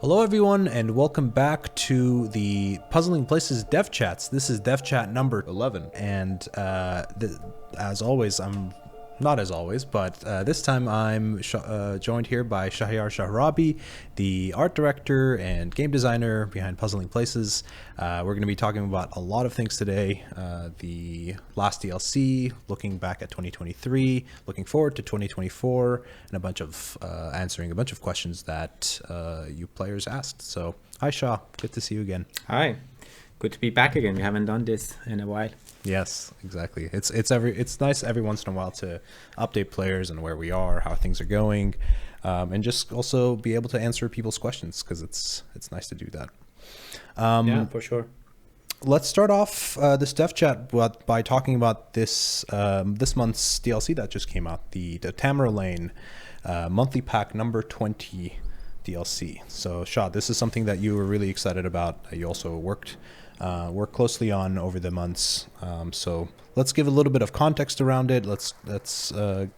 Hello everyone and welcome back to the Puzzling Places Dev Chats. This is Dev Chat number 11 and as always, this time I'm joined here by Shahriar Shahrabi, the art director and game designer behind Puzzling Places. We're going to be talking about a lot of things today. The last DLC, looking back at 2023, looking forward to 2024, and a bunch of answering a bunch of questions that you players asked. So, hi Shah, good to see you again. Hi, good to be back again. We haven't done this in a while. Yes, exactly. It's nice every once in a while to update players and where we are, how things are going, and just also be able to answer people's questions because it's nice to do that. Yeah, for sure. Let's start off this dev chat by talking about this month's DLC that just came out, the Tamerlane monthly pack number 20 DLC. So Shah, this is something that you were really excited about. You also worked closely on over the months. So let's give a little bit of context around it. Let's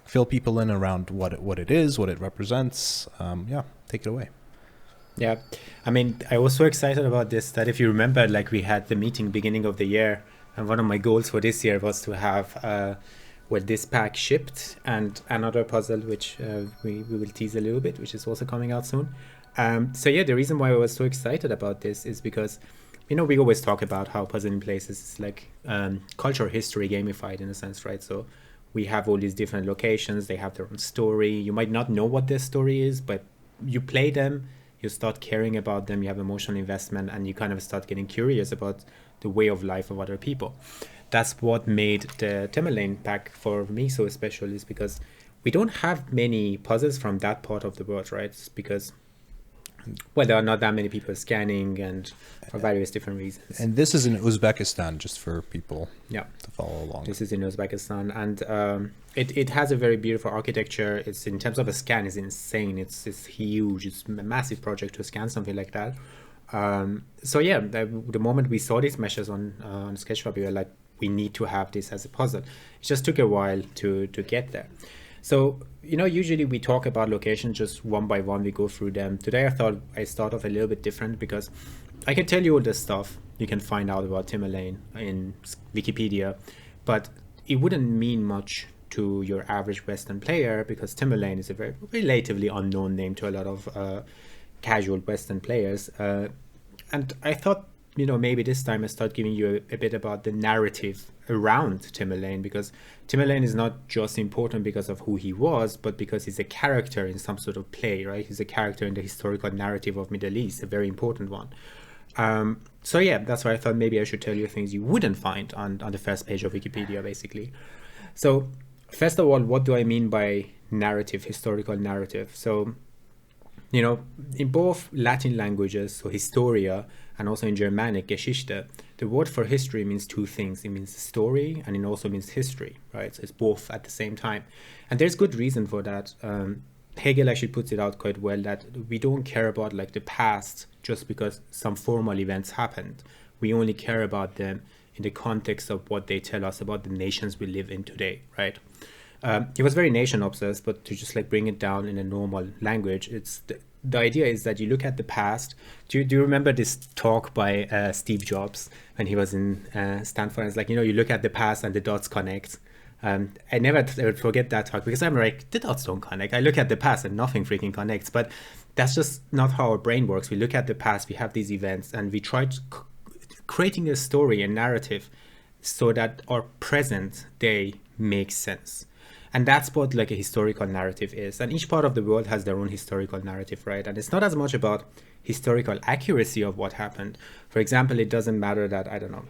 fill people in around what it is, what it represents. Take it away. Yeah, I mean, I was so excited about this that if you remember, like we had the meeting beginning of the year, and one of my goals for this year was to have this pack shipped and another puzzle, which we will tease a little bit, which is also coming out soon. The reason why I was so excited about this is because we always talk about how Puzzling Places is like culture history gamified in a sense, right? So we have all these different locations, they have their own story. You might not know what their story is, but you play them, you start caring about them, you have emotional investment, and you kind of start getting curious about the way of life of other people. That's what made the Tamerlane pack for me so special, is because we don't have many puzzles from that part of the world, right? It's because there are not that many people scanning and for various different reasons. And this is in Uzbekistan, just for people to follow along. This is in Uzbekistan, and it has a very beautiful architecture. It's, in terms of a scan, is insane. It's huge. It's a massive project to scan something like that. The moment we saw these meshes on Sketchfab, we were like, we need to have this as a puzzle. It just took a while to get there. So, usually we talk about locations just one by one, we go through them. Today I thought I start off a little bit different because I can tell you all this stuff you can find out about Tamerlane in Wikipedia, but it wouldn't mean much to your average Western player because Tamerlane is a very relatively unknown name to a lot of casual Western players. And I thought, maybe this time I start giving you a bit about the narrative around Tamerlane, because Tamerlane is not just important because of who he was, but because he's a character in some sort of play, right? He's a character in the historical narrative of Middle East, a very important one. That's why I thought maybe I should tell you things you wouldn't find on the first page of Wikipedia, basically. So first of all, what do I mean by narrative, historical narrative? So, in both Latin languages, so Historia, and also in Germanic, Geschichte, the word for history means two things. It means story, and it also means history, right? So it's both at the same time. And there's good reason for that. Hegel actually puts it out quite well, that we don't care about like the past just because some formal events happened. We only care about them in the context of what they tell us about the nations we live in today, right? He was very nation obsessed, but to just like bring it down in a normal language, it's the idea is that you look at the past. Do you remember this talk by Steve Jobs when he was in Stanford? It's like, you look at the past and the dots connect. I never would forget that talk because I'm like, the dots don't connect. I look at the past and nothing freaking connects. But that's just not how our brain works. We look at the past, we have these events, and we try to creating a story, a narrative, so that our present day makes sense. And that's what like a historical narrative is. And each part of the world has their own historical narrative, right? And it's not as much about historical accuracy of what happened. For example, it doesn't matter that, I don't know,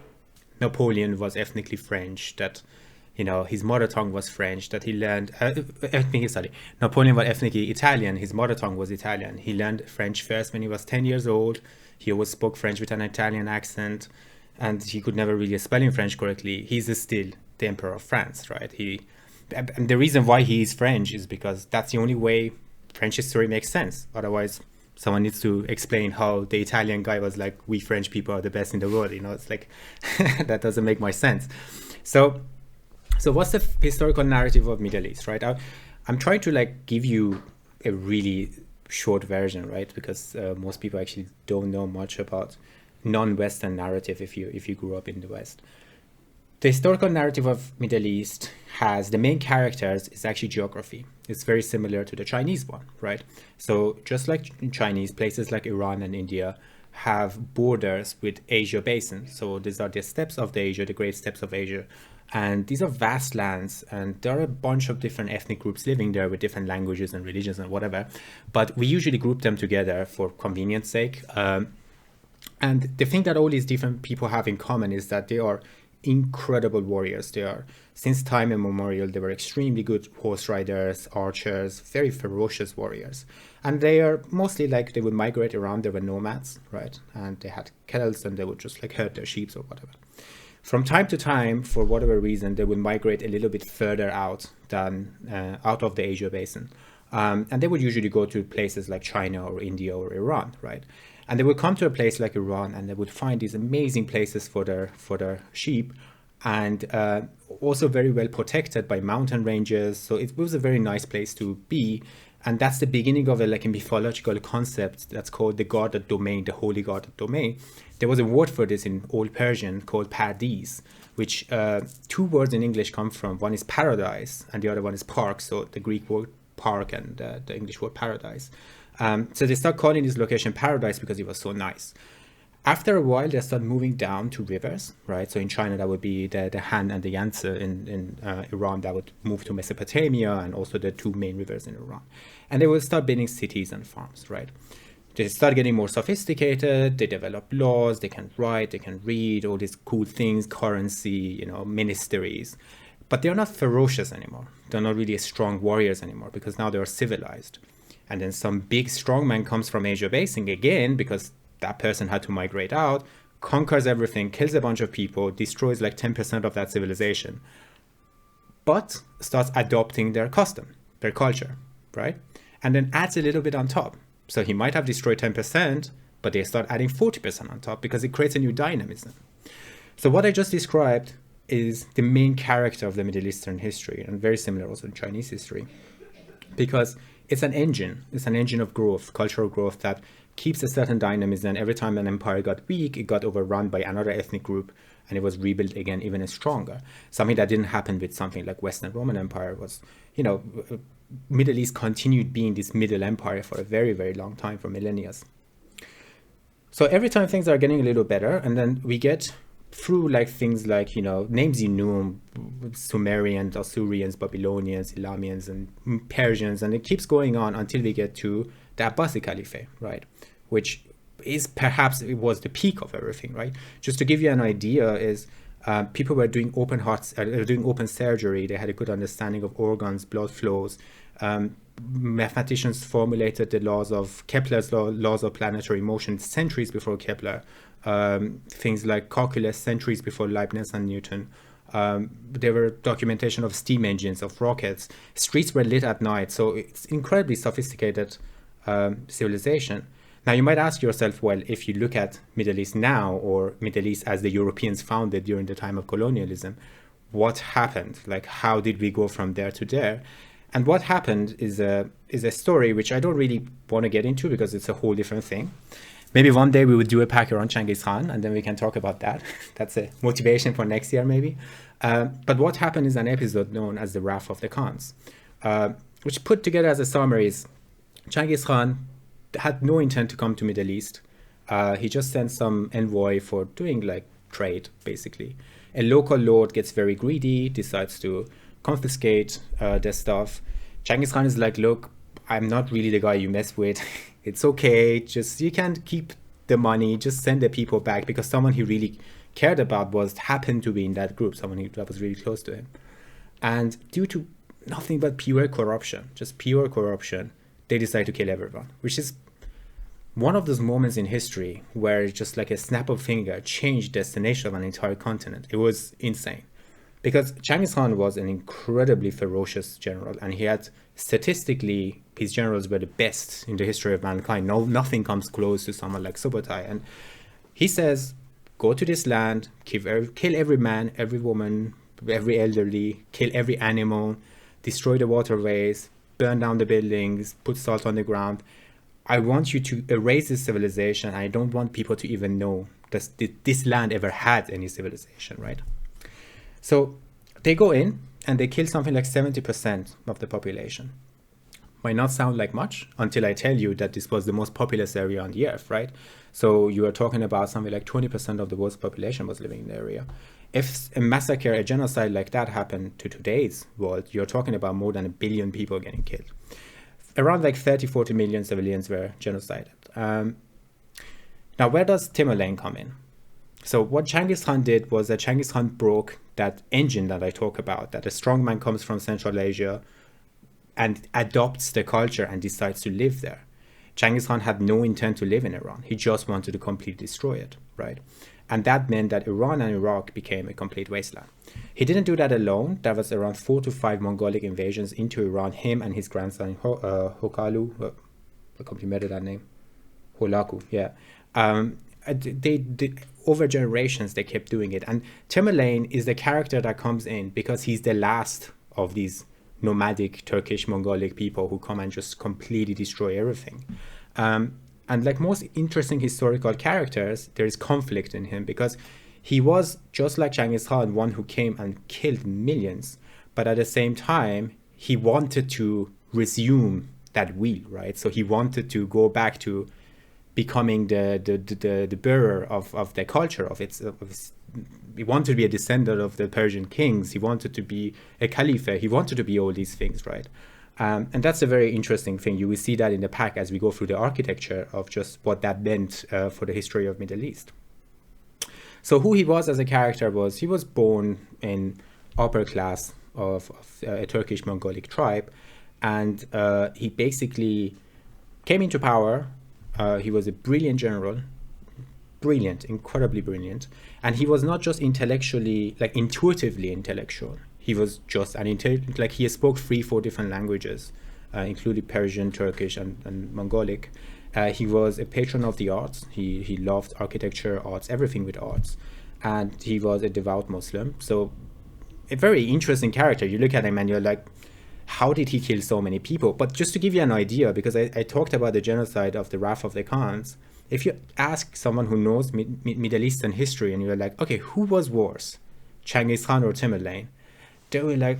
Napoleon was ethnically French, that, his mother tongue was French, that he learned, Napoleon was ethnically Italian, his mother tongue was Italian. He learned French first when he was 10 years old. He always spoke French with an Italian accent, and he could never really spell in French correctly. He's still the Emperor of France, right? And the reason why he is French is because that's the only way French history makes sense. Otherwise, someone needs to explain how the Italian guy was like, we French people are the best in the world. It's like, that doesn't make much sense. So what's the historical narrative of Middle East, right? I'm trying to like give you a really short version, right? Because most people actually don't know much about non-Western narrative if you grew up in the West. The historical narrative of Middle East has the main characters is actually geography. It's very similar to the Chinese one, right? So just like in Chinese, places like Iran and India have borders with Asia Basin. So these are the steppes of the Asia, the Great Steppes of Asia. And these are vast lands, and there are a bunch of different ethnic groups living there with different languages and religions and whatever. But we usually group them together for convenience sake. And the thing that all these different people have in common is that they are incredible warriors. They are, since time immemorial, they were extremely good horse riders, archers, very ferocious warriors. And they are mostly like, they would migrate around, they were nomads, right? And they had kettles and they would just like herd their sheep or whatever. From time to time, for whatever reason, they would migrate a little bit further out than out of the Asia basin. And they would usually go to places like China or India or Iran, right? And they would come to a place like Iran and they would find these amazing places for their sheep, and also very well protected by mountain ranges. So it was a very nice place to be. And that's the beginning of a like a mythological concept that's called the guarded domain, the holy guarded domain. There was a word for this in Old Persian called Pardes, which two words in English come from. One is paradise and the other one is park. So the Greek word park and the English word paradise. So they start calling this location paradise because it was so nice. After a while, they start moving down to rivers, right? So in China, that would be the Han and the Yangtze. In Iran, that would move to Mesopotamia and also the two main rivers in Iran. And they will start building cities and farms, right? They start getting more sophisticated. They develop laws. They can write. They can read. All these cool things, currency, ministries. But they're not ferocious anymore. They're not really strong warriors anymore because now they're civilized. And then some big strongman comes from Asia Basin again because that person had to migrate out, conquers everything, kills a bunch of people, destroys like 10% of that civilization, but starts adopting their custom, their culture, right? And then adds a little bit on top. So he might have destroyed 10%, but they start adding 40% on top because it creates a new dynamism. So what I just described is the main character of the Middle Eastern history, and very similar also in Chinese history, because it's an engine of growth, cultural growth that keeps a certain dynamism. Every time an empire got weak, it got overrun by another ethnic group and it was rebuilt again even stronger. Something that didn't happen with something like Western Roman Empire was, Middle East continued being this middle empire for a very, very long time, for millennia. So every time things are getting a little better, and then we get through like things like, names you knew, Sumerians, Assyrians, Babylonians, Elamians, and Persians, and it keeps going on until we get to the Abbasid Caliphate, right? Which is perhaps, it was the peak of everything, right? Just to give you an idea is people were doing open hearts, doing open surgery. They had a good understanding of organs, blood flows. Mathematicians formulated the laws of Kepler's laws of planetary motion centuries before Kepler. Things like calculus centuries before Leibniz and Newton. There were documentation of steam engines, of rockets. Streets were lit at night. So it's incredibly sophisticated civilization. Now you might ask yourself, well, if you look at Middle East now, or Middle East as the Europeans found it during the time of colonialism, what happened? Like, how did we go from there to there? And what happened is a story which I don't really want to get into because it's a whole different thing. Maybe one day we would do a pack around Genghis Khan and then we can talk about that. That's a motivation for next year maybe. But what happened is an episode known as the Wrath of the Khans, which put together as a summary is Genghis Khan had no intent to come to Middle East. He just sent some envoy for doing like trade, basically. A local lord gets very greedy, decides to confiscate their stuff. Genghis Khan is like, look, I'm not really the guy you mess with. It's okay. Just, you can't keep the money. Just send the people back, because someone he really cared about happened to be in that group, someone that was really close to him. And due to nothing but pure corruption, they decide to kill everyone, which is one of those moments in history where just like a snap of finger changed destination of an entire continent. It was insane. Because Genghis Khan was an incredibly ferocious general, and he had, statistically, his generals were the best in the history of mankind. Nothing comes close to someone like Subutai. And he says, go to this land, kill every man, every woman, every elderly, kill every animal, destroy the waterways, burn down the buildings, put salt on the ground. I want you to erase this civilization. I don't want people to even know this land ever had any civilization, right? So they go in and they kill something like 70% of the population. Might not sound like much until I tell you that this was the most populous area on the earth, right? So you are talking about something like 20% of the world's population was living in the area. If a massacre, a genocide like that happened to today's world, you're talking about more than 1 billion people getting killed. Around like 30-40 million civilians were genocided. Now, where does Tamerlane come in? So what Genghis Khan did was that Genghis Khan broke that engine that I talk about, that a strong man comes from Central Asia and adopts the culture and decides to live there. Genghis Khan had no intent to live in Iran. He just wanted to completely destroy it, right? And that meant that Iran and Iraq became a complete wasteland. He didn't do that alone. There was around 4 to 5 Mongolic invasions into Iran. Him and his grandson Hokalu, I complimented that name, Holaku, yeah. They over generations they kept doing it. And Tamerlane is the character that comes in because he's the last of these nomadic Turkish Mongolic people who come and just completely destroy everything. And like most interesting historical characters, there is conflict in him because he was, just like Genghis Khan, one who came and killed millions. But at the same time, he wanted to resume that wheel, right? So he wanted to go back to becoming the bearer of the culture, of its he wanted to be a descendant of the Persian kings. He wanted to be a caliph. He wanted to be all these things, right? And that's a very interesting thing. You will see that in the pack as we go through the architecture of just what that meant for the history of Middle East. So who he was as a character was, he was born in upper class of a Turkish Mongolic tribe. And he basically came into power. He was a brilliant general, brilliant, incredibly brilliant. And he was not just intellectually, like intuitively intellectual. He was just like he spoke 3-4 different languages, including Persian, Turkish, and Mongolic. He was a patron of the arts. He loved architecture, arts, everything with arts. And he was a devout Muslim. So a very interesting character. You look at him and you're like, how did he kill so many people? But just to give you an idea, because I talked about the genocide of the Wrath of the Khans, if you ask someone who knows Middle Eastern history and you're like, okay, who was worse, Genghis Khan or Tamerlane? They were like,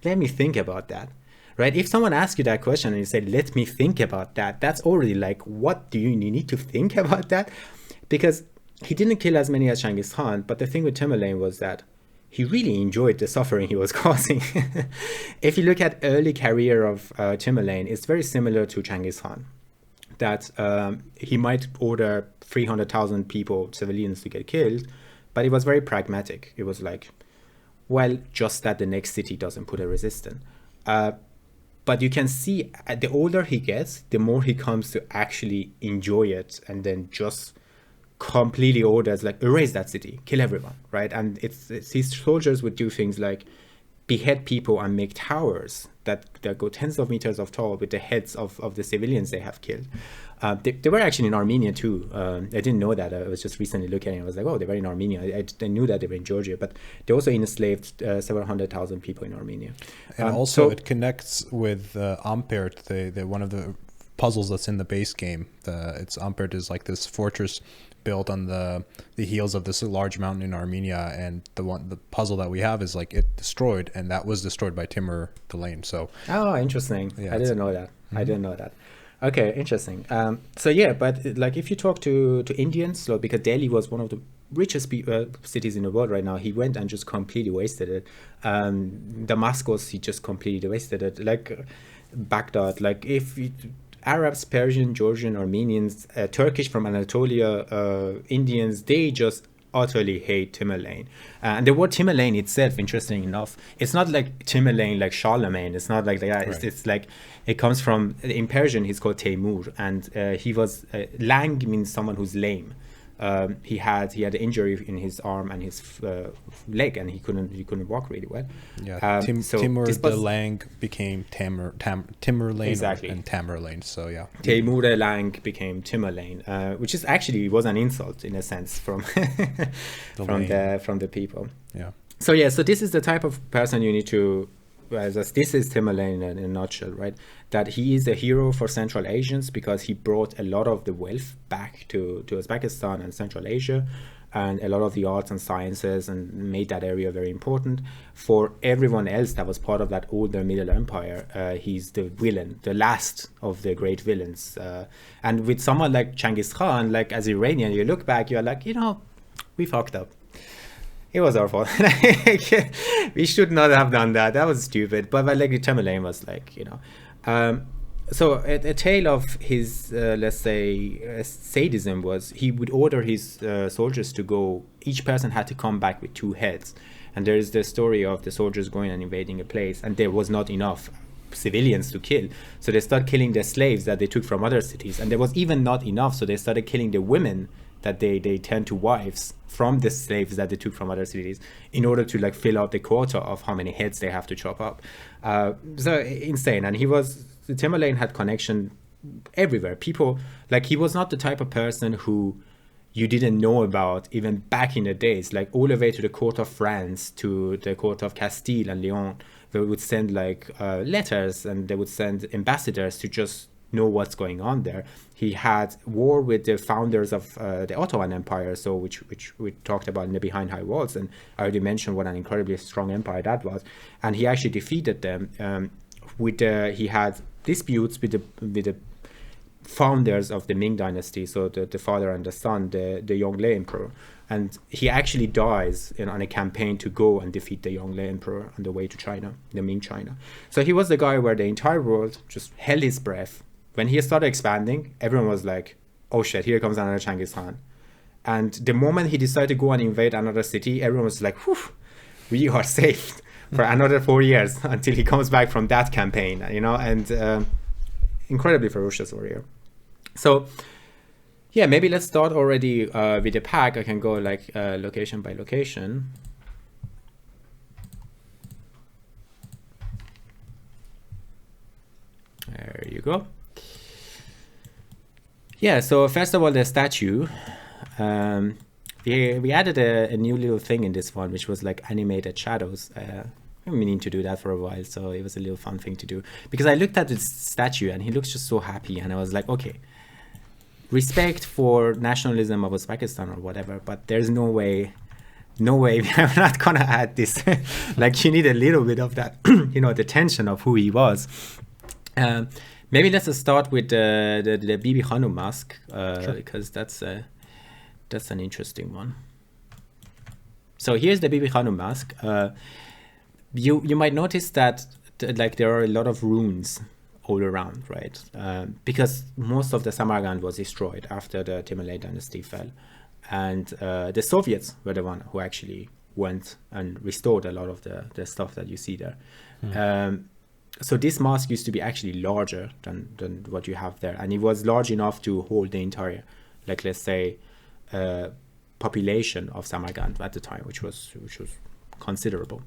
let me think about that, right? If someone asks you that question and you say, let me think about that, that's already like, what do you need to think about that? Because he didn't kill as many as Genghis Khan, but the thing with Tamerlane was that he really enjoyed the suffering he was causing. If you look at early career of Tamerlane, it's very similar to Genghis Khan, that he might order 300,000 people, civilians, to get killed, but it was very pragmatic. It was like, well, just that the next city doesn't put a resistance. But you can see the older he gets, the more he comes to actually enjoy it, and then just completely orders like erase that city, kill everyone, right? And it's his soldiers would do things like behead people and make towers that go tens of meters of tall with the heads of the civilians they have killed. They were actually in Armenia too. I didn't know that. I was just recently looking at it. I was like, oh, they were in Armenia. I knew that they were in Georgia, but they also enslaved several 100,000 people in Armenia. And also it connects with Ampert, the one of the puzzles that's in the base game. It's Ampert is like this fortress built on the heels of this large mountain in Armenia, and the puzzle that we have is like it destroyed, and that was destroyed by Tamerlane. So interesting. Yeah, I didn't know that. I didn't know that. Okay, interesting. So yeah, but like if you talk to Indians, so because Delhi was one of the richest cities in the world right now, he went and just completely wasted it. Damascus, he just completely wasted it. Like Baghdad, like if Arabs, Persian, Georgian, Armenians, Turkish from Anatolia, Indians, they just utterly hate Tamerlane. And the word Tamerlane itself, interesting enough, it's not like Tamerlane like Charlemagne. It's not like that. Right. It's like, it comes from, in Persian, he's called Temur. And he was, lang means someone who's lame. He had an injury in his arm and his leg, and he couldn't walk really well. Yeah, Timur the Lang became Tamerlane, exactly, and Tamerlane. So yeah, Timur the Lang became Tamerlane, which is actually was an insult in a sense from from the people. Yeah. So yeah, so this is the type of person you need to this is Tamerlane in a nutshell, right? That he is a hero for Central Asians because he brought a lot of the wealth back to Uzbekistan and Central Asia, and a lot of the arts and sciences, and made that area very important. For everyone else that was part of that older Middle Empire, he's the villain, the last of the great villains. And with someone like Genghis Khan, like as Iranian, you look back, you're like, we fucked up. It was our fault. We should not have done that. That was stupid. But like Tamerlane was like, so a tale of his, let's say, sadism was he would order his soldiers to go. Each person had to come back with 2 heads. And there is the story of the soldiers going and invading a place, and there was not enough civilians to kill. So they started killing the slaves that they took from other cities. And there was even not enough. So they started killing the women that they turned to wives from the slaves that they took from other cities in order to like fill out the quota of how many heads they have to chop up. So insane. And Tamerlane had connection everywhere. People, like, he was not the type of person who you didn't know about even back in the days, like all the way to the court of France, to the court of Castile and Leon. They would send like letters, and they would send ambassadors to just know what's going on there. He had war with the founders of the Ottoman Empire, so which we talked about in the Behind High Walls, and I already mentioned what an incredibly strong empire that was. And he actually defeated them. He had disputes with the founders of the Ming dynasty, so the father and the son, the Yongle Emperor. And he actually dies on a campaign to go and defeat the Yongle Emperor on the way to China, the Ming China. So he was the guy where the entire world just held his breath. When he started expanding, everyone was like, oh shit, here comes another Genghis Khan. And the moment he decided to go and invade another city, everyone was like, whew, we are saved for another 4 years until he comes back from that campaign, and incredibly ferocious warrior. So yeah, maybe let's start already with the pack. I can go like location by location. There you go. Yeah, so first of all, the statue. We added a new little thing in this one, which was like animated shadows. I've been meaning to do that for a while, so it was a little fun thing to do. Because I looked at this statue and he looks just so happy, and I was like, okay, respect for nationalism of Uzbekistan or whatever, but there's no way I'm not gonna add this. Like, you need a little bit of that, the tension of who he was. Maybe let's start with the Bibi Khanum mask, sure, because that's an interesting one. So here's the Bibi Khanum mask. You might notice that like there are a lot of runes all around, right? Because most of the Samarkand was destroyed after the Tamerlane dynasty fell, and the Soviets were the one who actually went and restored a lot of the stuff that you see there. So this mask used to be actually larger than what you have there, and it was large enough to hold the entire, like, let's say, population of Samarkand at the time, which was considerable.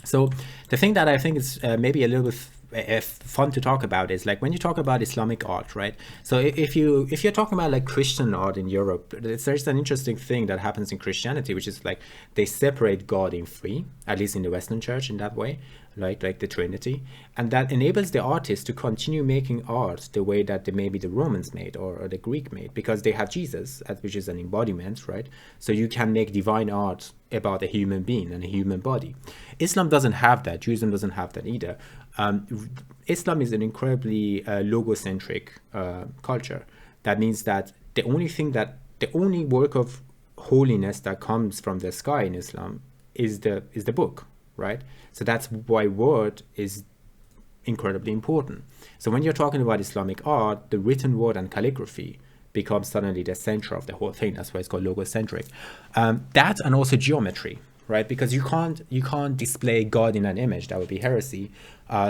So the thing that I think is maybe a little bit fun to talk about is like when you talk about Islamic art, right? So if you're talking about like Christian art in Europe, there's an interesting thing that happens in Christianity, which is like they separate God in three, at least in the Western Church in that way, like the Trinity, and that enables the artist to continue making art the way that maybe the Romans made or the Greek made, because they have Jesus, which is an embodiment, right? So you can make divine art about a human being and a human body. Islam doesn't have that. Judaism doesn't have that either. Islam is an incredibly logocentric culture. That means that the only work of holiness that comes from the sky in Islam is the book, right? So that's why word is incredibly important. So when you're talking about Islamic art, the written word and calligraphy becomes suddenly the center of the whole thing. That's why it's called logocentric. That, and also geometry, right? Because you can't display God in an image. That would be heresy.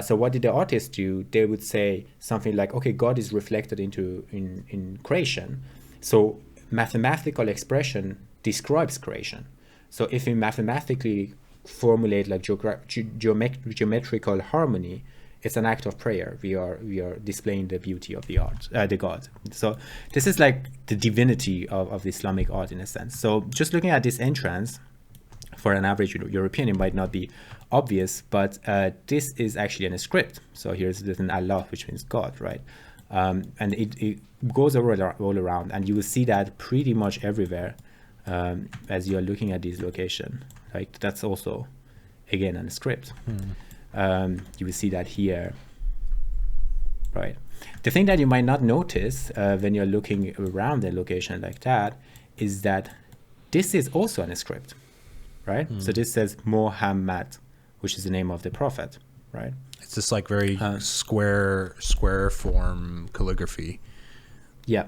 So what did the artists do? They would say something like, okay, God is reflected in creation. So mathematical expression describes creation. So if we mathematically formulate like geometrical harmony, it's an act of prayer. We are displaying the beauty of the art, the God. So this is like the divinity of Islamic art in a sense. So just looking at this entrance, for an average European, it might not be obvious, but this is actually in a script. So here's written Allah, which means God, right? And it goes all around, and you will see that pretty much everywhere as you're looking at this location. Like that's also, again, in a script. You will see that here, right? The thing that you might not notice when you're looking around a location like that is that this is also in a script, right? So this says Muhammad, which is the name of the prophet, right? It's just like very square form calligraphy. Yeah,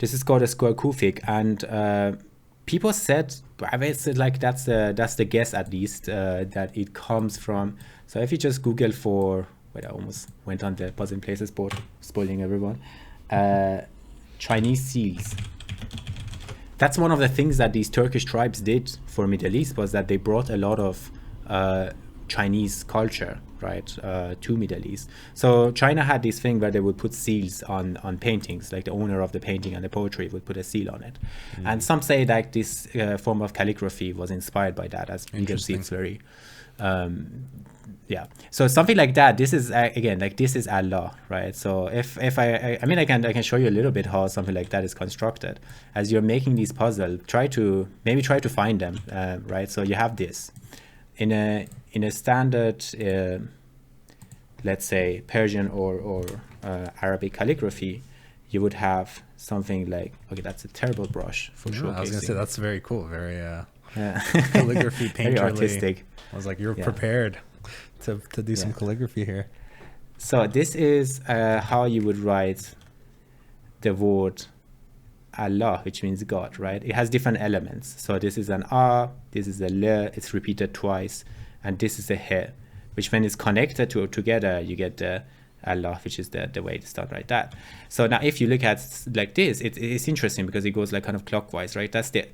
this is called a square Kufic, and people said, it's like that's the guess at least, that it comes from. So if you just Google for, wait, I almost went on the Puzzle Places board, spoiling everyone. Chinese seals. That's one of the things that these Turkish tribes did for Middle East, was that they brought a lot of Chinese culture, right, to Middle East. So China had this thing where they would put seals on paintings, like the owner of the painting and the poetry would put a seal on it. And some say that this form of calligraphy was inspired by that, as you can see it's very, yeah. So something like that. This is again, like this is Allah, right? So if I mean, I can show you a little bit how something like that is constructed. As you're making these puzzles, try to find them, right? So you have this in a standard, let's say Persian or Arabic calligraphy, you would have something like, okay, that's a terrible brush for showcasing. I was gonna say that's very cool, very calligraphy painterly. Very artistic. I was like, you're prepared to do some calligraphy here. So this is how you would write the word Allah, which means God, right? It has different elements. So this is an A, this is a L, it's repeated twice, and this is a He, which when it's connected together, you get the Allah, which is the way it's done, right? That. So now if you look at like this, it's interesting because it goes like kind of clockwise, right? That's the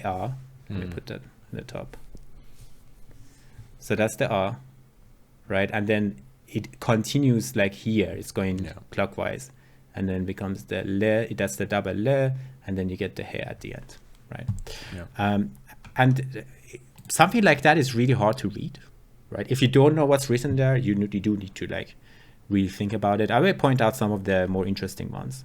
A. Let me put that in the top. So that's the A, right? And then it continues like here. It's going clockwise, and then becomes the Le. That's the double Le, and then you get the He at the end, right? Yeah. And something like that is really hard to read, right? If you don't know what's written there, you do need to like really think about it. I will point out some of the more interesting ones.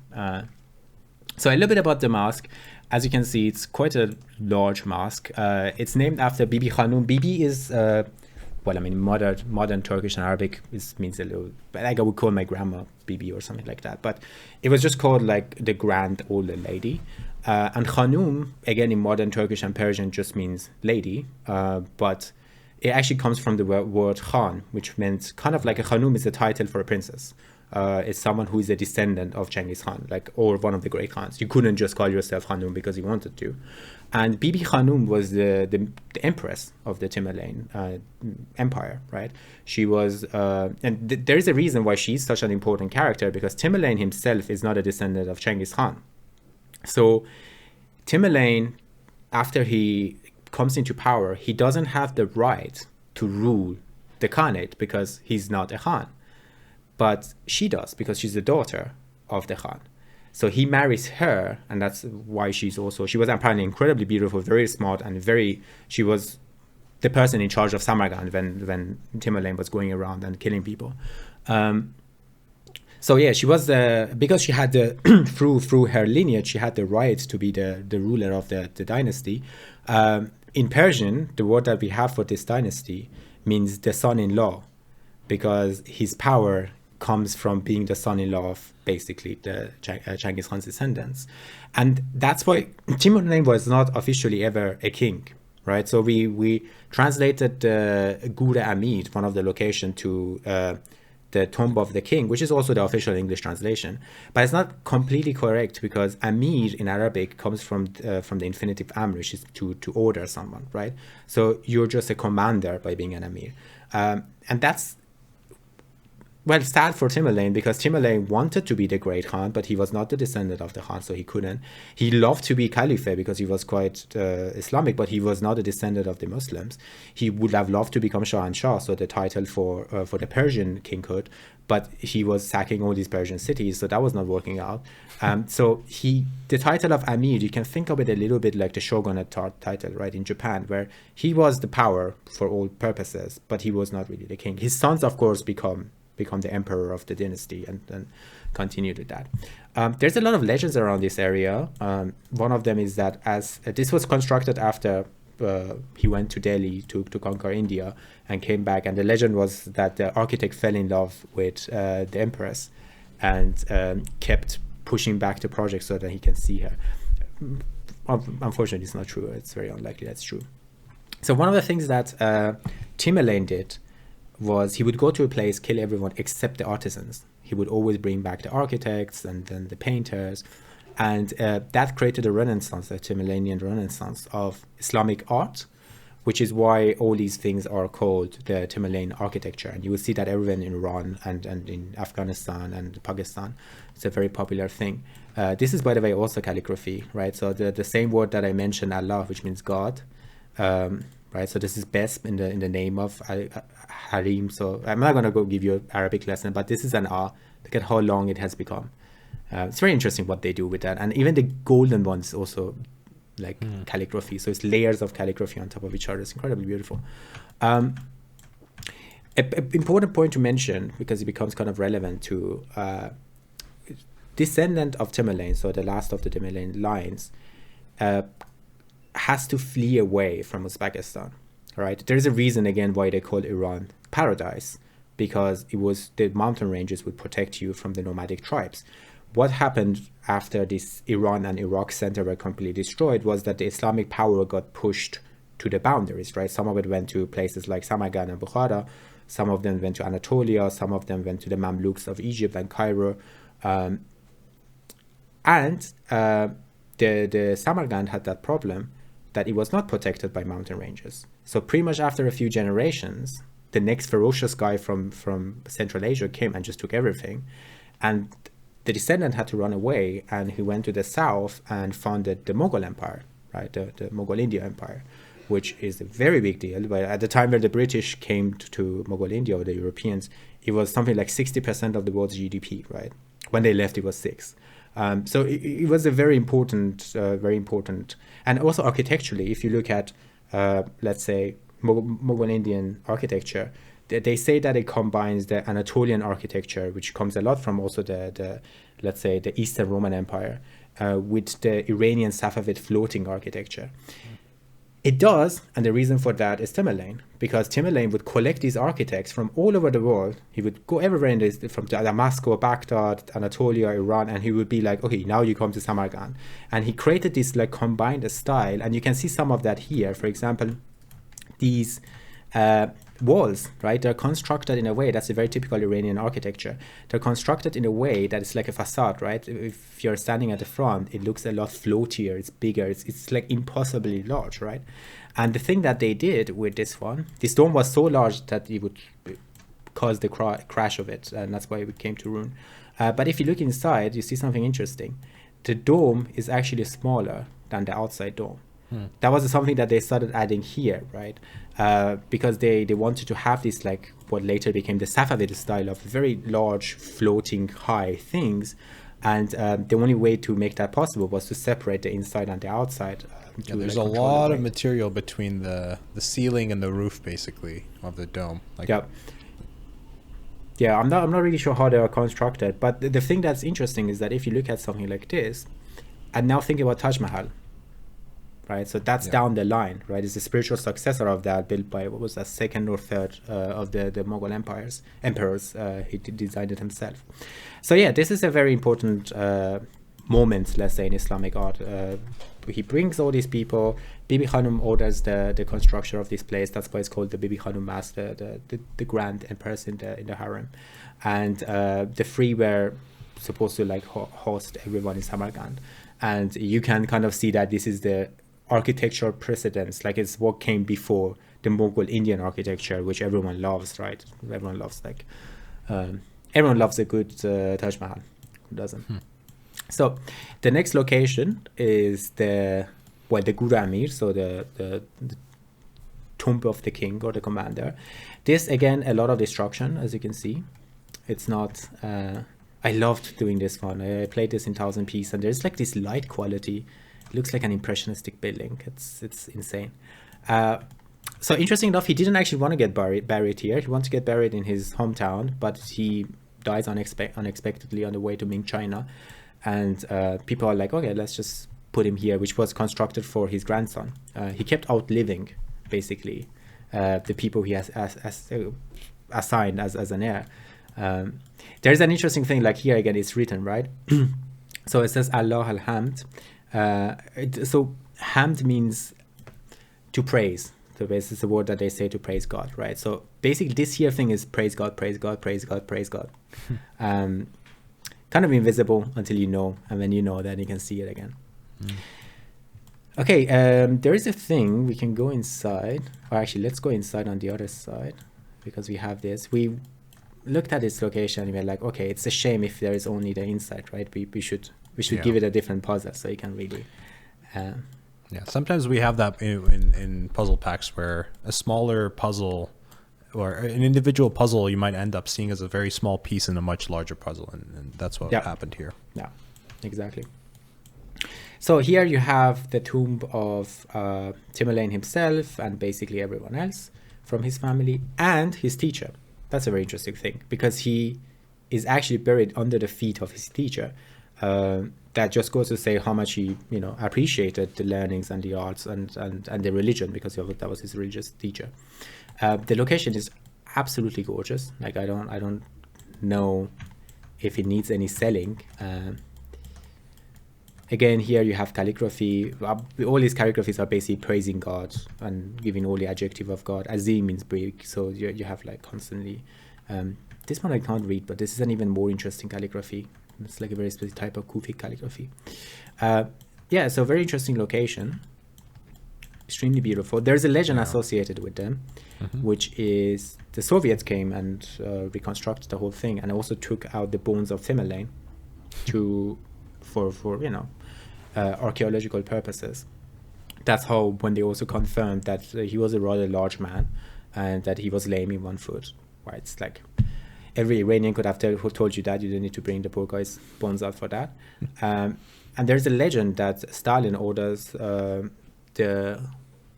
So a little bit about the mask. As you can see, it's quite a large mask. It's named after Bibi Khanum. Bibi is, well, I mean, modern Turkish and Arabic means a little, like I would call my grandma Bibi or something like that. But it was just called like the grand older lady. And Khanum, again, in modern Turkish and Persian just means lady. But it actually comes from the word Khan, which meant kind of like a Khanum is a title for a princess. It's someone who is a descendant of Genghis Khan, like, or one of the great Khans. You couldn't just call yourself Khanum because you wanted to. And Bibi Khanum was the empress of the Tamerlane empire, right? She was, and there is a reason why she's such an important character, because Tamerlane himself is not a descendant of Genghis Khan. So Tamerlane, after he comes into power, he doesn't have the right to rule the Khanate because he's not a Khan. But she does, because she's the daughter of the Khan. So he marries her, and that's why she was apparently incredibly beautiful, very smart, and she was the person in charge of Samarkand when Tamerlane was going around and killing people. So yeah, she was because she had through her lineage, she had the right to be the ruler of the dynasty. In Persian, the word that we have for this dynasty means the son-in-law, because his power comes from being the son-in-law of basically the Genghis Khan's descendants. And that's why Tamerlane was not officially ever a king, right? So we translated Gure Amid, one of the location, to the tomb of the king, which is also the official English translation. But it's not completely correct, because Amir in Arabic comes from the infinitive Amr, which is to order someone, right? So you're just a commander by being an Amir. And that's, well, sad for Tamerlane, because Tamerlane wanted to be the great Khan, but he was not the descendant of the Khan, so he couldn't. He loved to be Caliph because he was quite Islamic, but he was not a descendant of the Muslims. He would have loved to become Shah and Shah, so the title for the Persian kinghood, but he was sacking all these Persian cities, so that was not working out. So the title of Amir, you can think of it a little bit like the shogunate title, right, in Japan, where he was the power for all purposes, but he was not really the king. His sons, of course, become the emperor of the dynasty and continue with that. There's a lot of legends around this area. One of them is that this was constructed after he went to Delhi to conquer India and came back, and the legend was that the architect fell in love with the empress and kept pushing back the project so that he can see her. Unfortunately, it's not true. It's very unlikely that's true. So one of the things that Tamerlane did was he would go to a place, kill everyone except the artisans. He would always bring back the architects and then the painters. And that created a renaissance, a Tamerlanian renaissance of Islamic art, which is why all these things are called the Tamerlane architecture. And you will see that everywhere in Iran and in Afghanistan and Pakistan. It's a very popular thing. This is, by the way, also calligraphy, right? So the same word that I mentioned, Allah, which means God, right? So this is Besm in the name of Harim. So I'm not going to go give you an Arabic lesson, but this is an A. Look at how long it has become. It's very interesting what they do with that. And even the golden ones also like calligraphy. So it's layers of calligraphy on top of each other. It's incredibly beautiful. An important point to mention, because it becomes kind of relevant to descendant of Tamerlane, so the last of the Tamerlane lines, has to flee away from Uzbekistan, right? There's a reason, again, why they call Iran paradise, because the mountain ranges would protect you from the nomadic tribes. What happened after this Iran and Iraq center were completely destroyed was that the Islamic power got pushed to the boundaries, right? Some of it went to places like Samarkand and Bukhara, some of them went to Anatolia, some of them went to the Mamluks of Egypt and Cairo. The Samarkand had that problem that it was not protected by mountain ranges. So pretty much after a few generations, the next ferocious guy from Central Asia came and just took everything. And the descendant had to run away, and he went to the south and founded the Mughal Empire, right? The Mughal India Empire, which is a very big deal. But at the time where the British came to Mughal India, or the Europeans, it was something like 60% of the world's GDP, right? When they left, it was 6. So it was a very important, and also architecturally, if you look at, let's say, Mughal Indian architecture, they say that it combines the Anatolian architecture, which comes a lot from also let's say, the Eastern Roman Empire, with the Iranian Safavid floating architecture. It does, and the reason for that is Tamerlane, because Tamerlane would collect these architects from all over the world. He would go everywhere from Damascus, Baghdad, Anatolia, Iran, and he would be like, okay, now you come to Samarkand. And he created this like combined style, and you can see some of that here. For example, these walls, right? They're constructed in a way that's a very typical Iranian architecture. They're constructed in a way that it's like a facade, right? If you're standing at the front, it looks a lot floatier, it's bigger, it's like impossibly large, right? And the thing that they did with this dome was so large that it would cause the crash of it, and that's why it came to ruin. But if you look inside, you see something interesting. The dome is actually smaller than the outside dome. That was something that they started adding here, right? Because they wanted to have this, like what later became the Safavid style of very large, floating, high things. And the only way to make that possible was to separate the inside and the outside. There's a lot of material between the ceiling and the roof, basically, of the dome. Yeah, I'm not really sure how they are constructed. But the thing that's interesting is that if you look at something like this, and now think about Taj Mahal, right? So that's down the line, right? It's the spiritual successor of that, built by, what was that, second or third of the Mughal emperors. He designed it himself. So yeah, this is a very important moment, let's say, in Islamic art. He brings all these people. Bibi Khanum orders the construction of this place. That's why it's called the Bibi Khanum Master, the grand empress in the harem. And the three were supposed to like host everyone in Samarkand. And you can kind of see that this is the architectural precedence, like it's what came before the Mughal Indian architecture, which everyone loves, right? Everyone loves everyone loves a good Taj Mahal. Who doesn't? So the next location is the Guru Amir, so the tomb of the king or the commander. This, again, a lot of destruction, as you can see. It's not. I loved doing this one. I played this in 1000p, and there's like this light quality. It looks like an impressionistic building. It's insane. So interesting enough, he didn't actually want to get buried here. He wanted to get buried in his hometown, but he dies unexpectedly on the way to Ming, China. And people are like, okay, let's just put him here, which was constructed for his grandson. He kept outliving, basically, the people he has assigned as an heir. There's an interesting thing, like here again, it's written, right? So it says Allah al-Hamd. So hamd means to praise. So this is the word that they say to praise God, right? So basically this here thing is praise God, praise God, praise God, praise God. Kind of invisible until you know, and when you know, then you can see it again. Okay, there is a thing we can go inside, or actually let's go inside on the other side, because we have this. We looked at this location and we're like, okay, it's a shame if there is only the inside, right? We should give it a different puzzle so you can really yeah, sometimes we have that in puzzle packs where a smaller puzzle or an individual puzzle you might end up seeing as a very small piece in a much larger puzzle, and that's what happened here. Yeah, exactly. So here you have the tomb of Tamerlane himself and basically everyone else from his family and his teacher. That's a very interesting thing, because he is actually buried under the feet of his teacher. That just goes to say how much he, appreciated the learnings and the arts and the religion, because that was his religious teacher. The location is absolutely gorgeous. Like I don't know if it needs any selling. Again, here you have calligraphy. All these calligraphies are basically praising God and giving all the adjective of God. Azim means big, so you have like constantly. This one I can't read, but this is an even more interesting calligraphy. It's like a very specific type of Kufic calligraphy. Yeah, so very interesting location. Extremely beautiful. There's a legend associated with them, which is the Soviets came and reconstructed the whole thing, and also took out the bones of Tamerlane for archaeological purposes. That's how, when they also confirmed that he was a rather large man and that he was lame in one foot. Right? It's like every Iranian could have told you that. You didn't need to bring the poor guy's bones out for that. And there's a legend that Stalin orders the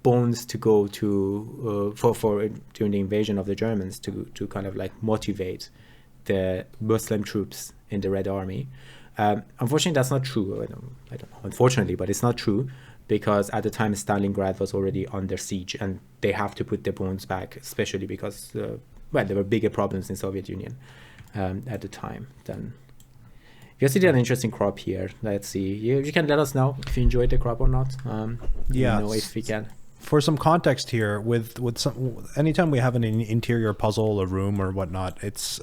bones to go to for during the invasion of the Germans to kind of like motivate the Muslim troops in the Red Army. Unfortunately, that's not true. I don't know. Unfortunately, but it's not true, because at the time Stalingrad was already under siege, and they have to put the bones back, especially because there were bigger problems in Soviet Union at the time. Then you see an interesting crop here. Let's see. You can let us know if you enjoyed the crop or not. If we can. For some context here, with some, anytime we have an interior puzzle, a room or whatnot, it's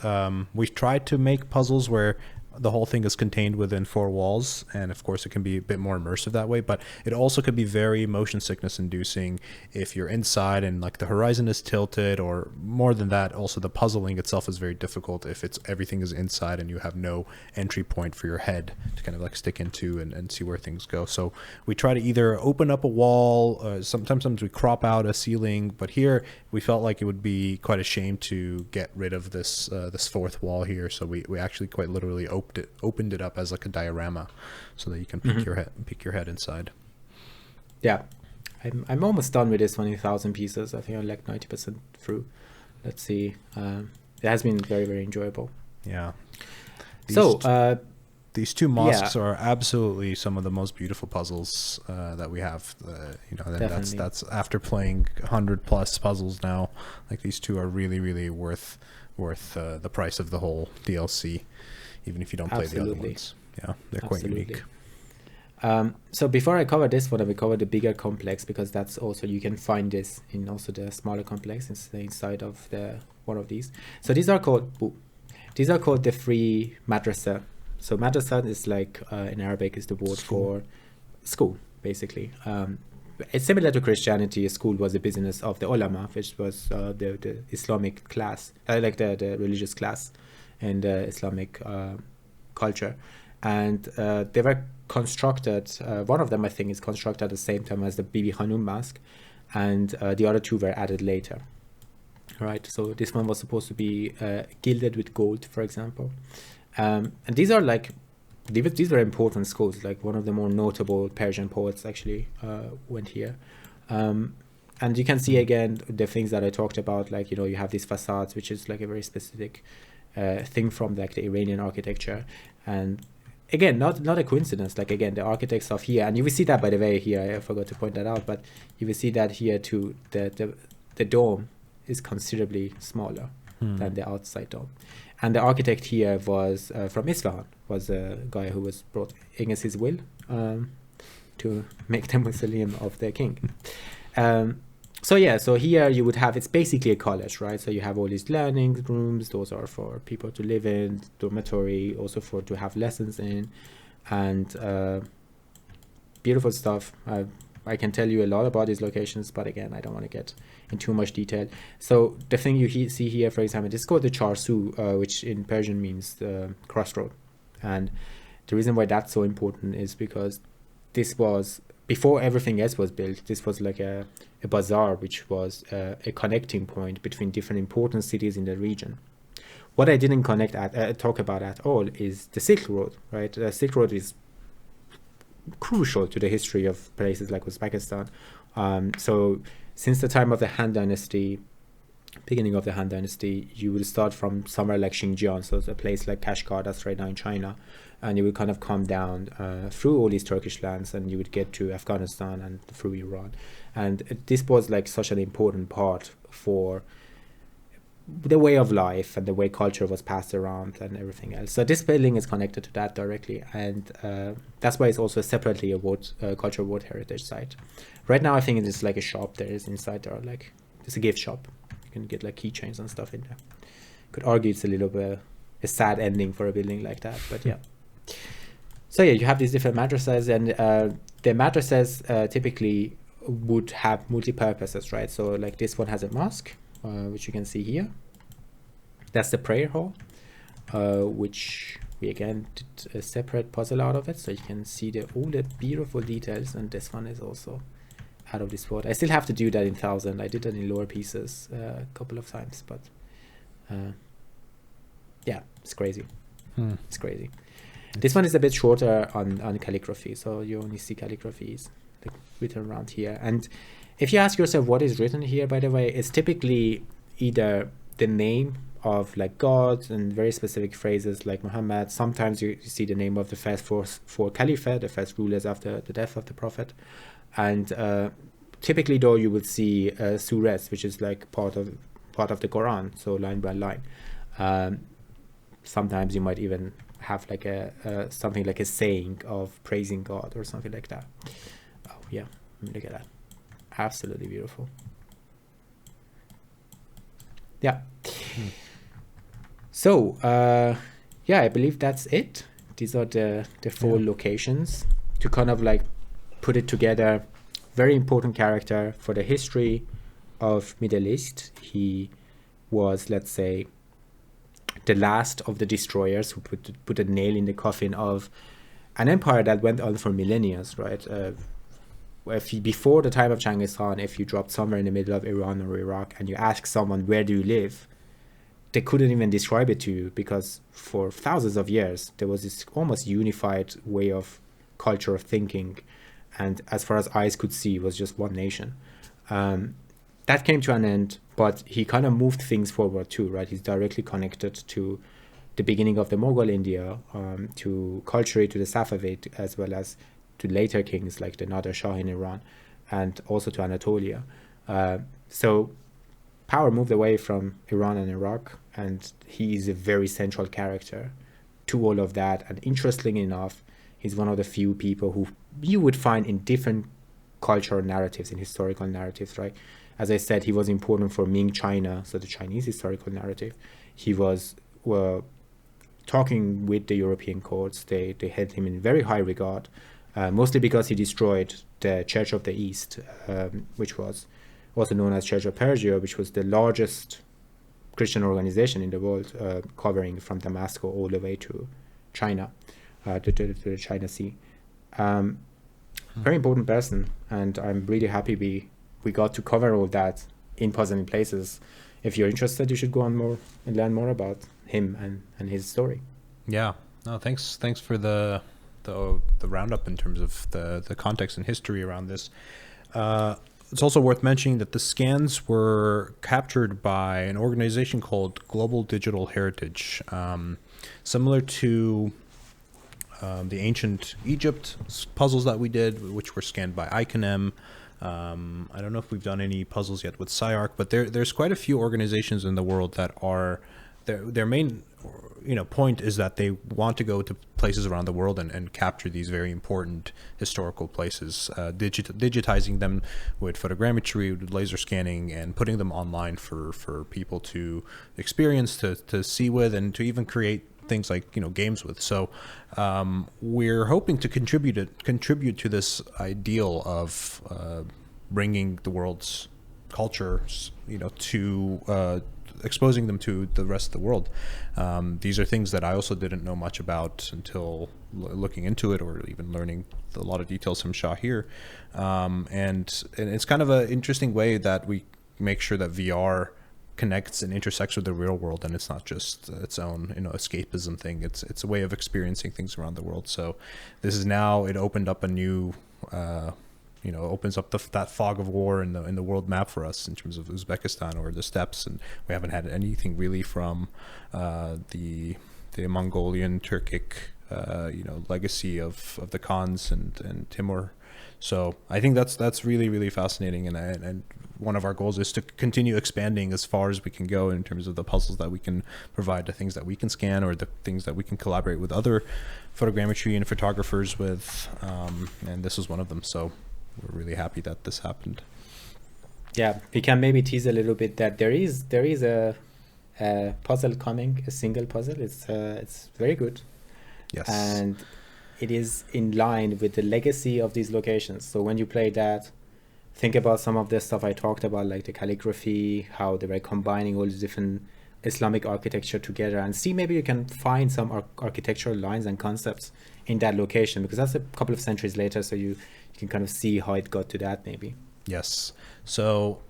we've tried to make puzzles where the whole thing is contained within four walls, and of course it can be a bit more immersive that way, but it also could be very motion sickness inducing if you're inside and like the horizon is tilted, or more than that, also the puzzling itself is very difficult if everything is inside and you have no entry point for your head to kind of like stick into and see where things go. So we try to either open up a wall, sometimes we crop out a ceiling, but here we felt like it would be quite a shame to get rid of this fourth wall here, so we actually quite literally opened it up as like a diorama so that you can peek your head inside. Yeah, I'm almost done with this one in 1000 pieces. I think I'm like 90% through. Let's see. It has been very, very enjoyable. Yeah. These two mosques are absolutely some of the most beautiful puzzles that we have. That's after playing 100+ puzzles now. Like these two are really, really worth the price of the whole DLC. Even if you don't play the other ones. Yeah, they're quite unique. So before I cover this one, I will cover the bigger complex, because that's also, you can find this in also the smaller complex inside of one of these. So these are called the free madrasa. So madrasa is like, in Arabic is the word for school, basically. It's similar to Christianity. A school was a business of the ulama, which was the Islamic class, like the religious class in the Islamic culture. And they were constructed, one of them I think is constructed at the same time as the Bibi Hanum mosque, and the other two were added later. right? So this one was supposed to be gilded with gold, for example. And these are like, these were important schools. Like one of the more notable Persian poets actually went here. And you can see again the things that I talked about, like, you know, you have these facades, which is like a very specific thing from like the Iranian architecture. And again, not a coincidence. Like again, the architects of here, and you will see that, by the way, here, I forgot to point that out, but you will see that here too, the dome is considerably smaller than the outside dome. And the architect here was from Isfahan, was a guy who was brought against his will to make the mausoleum of their king. So yeah, so here you would have, it's basically a college, right? So you have all these learning rooms, those are for people to live in, dormitory, also for to have lessons in, and beautiful stuff. I can tell you a lot about these locations, but again, I don't want to get in too much detail. So the thing you see here, for example, this is called the Charsu, which in Persian means the crossroad. And the reason why that's so important is because this was, before everything else was built, this was like a bazaar, which was a connecting point between different important cities in the region. What I didn't talk about at all is the Silk Road, right? The Silk Road is crucial to the history of places like Uzbekistan. So since the time of the Han Dynasty, beginning of the Han Dynasty, you would start from somewhere like Xinjiang, so it's a place like Kashgar, that's right now in China, and you would kind of come down through all these Turkish lands, and you would get to Afghanistan and through Iran. And this was like such an important part for the way of life and the way culture was passed around and everything else. So this building is connected to that directly, and that's why it's also separately a cultural World Heritage site. Right now, I think it's like a shop. There is inside there, like, it's a gift shop. You can get like keychains and stuff in there. Could argue it's a little bit a sad ending for a building like that, but yeah. So yeah, you have these different madrasas, and the madrasas typically would have multi-purposes, right? So like this one has a mosque, which you can see here. That's the prayer hall, which we again did a separate puzzle out of it, so you can see all the beautiful details. And this one is also out of this world. I still have to do that in 1000. I did that in lower pieces a couple of times, but yeah, it's crazy. It's crazy. This one is a bit shorter on calligraphy, so you only see calligraphies like written around here. And if you ask yourself what is written here, by the way, it's typically either the name of like gods and very specific phrases like Muhammad. Sometimes you see the name of the first four caliphate, the first rulers after the death of the prophet. And typically though you would see surahs, which is like part of the Quran, so line by line. Sometimes you might even have like something like a saying of praising God or something like that. Oh yeah, look at that. Absolutely beautiful. Yeah. So yeah, I believe that's it. These are the four locations to kind of like put it together. Very important character for the history of Middle East. He was, let's say, the last of the destroyers who put a nail in the coffin of an empire that went on for millennia, right? Before the time of Genghis Khan, if you dropped somewhere in the middle of Iran or Iraq and you ask someone, where do you live? They couldn't even describe it to you, because for thousands of years, there was this almost unified way of culture of thinking. And as far as eyes could see, it was just one nation. That came to an end, but he kind of moved things forward too, right? He's directly connected to the beginning of the Mughal India, to culturally to the Safavid, as well as to later kings like the Nader Shah in Iran, and also to Anatolia. So power moved away from Iran and Iraq, and he is a very central character to all of that. And interestingly enough, he's one of the few people who you would find in different cultural narratives, in historical narratives, right? As I said, he was important for Ming China, so the Chinese historical narrative. He was talking with the European courts. They held him in very high regard, mostly because he destroyed the Church of the East, which was also known as Church of Persia, which was the largest Christian organization in the world, covering from Damascus all the way to China, to the China Sea. Very important person, and I'm really happy we got to cover all that in Puzzle in Places. if you're interested, you should go on more and learn more about him and his story. Yeah. No, thanks for the roundup in terms of the context and history around this. It's also worth mentioning that the scans were captured by an organization called Global Digital Heritage, similar to the ancient Egypt puzzles that we did, which were scanned by Iconem. I don't know if we've done any puzzles yet with SciArc, but there's quite a few organizations in the world that are their main point is that they want to go to places around the world and capture these very important historical places, digitizing them with photogrammetry, with laser scanning, and putting them online for people to experience, to see with, and to even create things like games with. So we're hoping to contribute to this ideal of bringing the world's cultures to exposing them to the rest of the world. These are things that I also didn't know much about until looking into it, or even learning a lot of details from Shahir. And it's kind of an interesting way that we make sure that VR connects and intersects with the real world, and it's not just its own escapism thing. It's a way of experiencing things around the world. So this is now, it opened up a new opens up that fog of war in the world map for us in terms of Uzbekistan or the steppes, and we haven't had anything really from the Mongolian Turkic legacy of the Khans and Timur. So I think that's really, really fascinating, and one of our goals is to continue expanding as far as we can go in terms of the puzzles that we can provide, the things that we can scan, or the things that we can collaborate with other photogrammetry and photographers with, and this was one of them. So we're really happy that this happened. Yeah, we can maybe tease a little bit that there is a puzzle coming, a single puzzle. It's very good. Yes. And it is in line with the legacy of these locations. So when you play that, think about some of the stuff I talked about, like the calligraphy, how they were combining all the different Islamic architecture together, and see maybe you can find some architectural lines and concepts in that location, because that's a couple of centuries later, so you can kind of see how it got to that maybe. Yes. So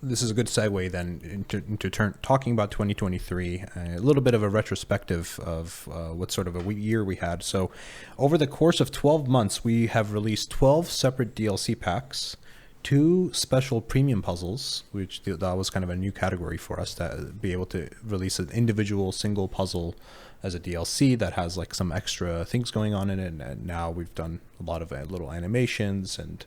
this is a good segue then into talking about 2023, a little bit of a retrospective of what sort of a year we had. So over the course of 12 months, we have released 12 separate DLC packs, 2 special premium puzzles, which that was kind of a new category for us, to be able to release an individual single puzzle as a DLC that has like some extra things going on in it. And now we've done a lot of little animations and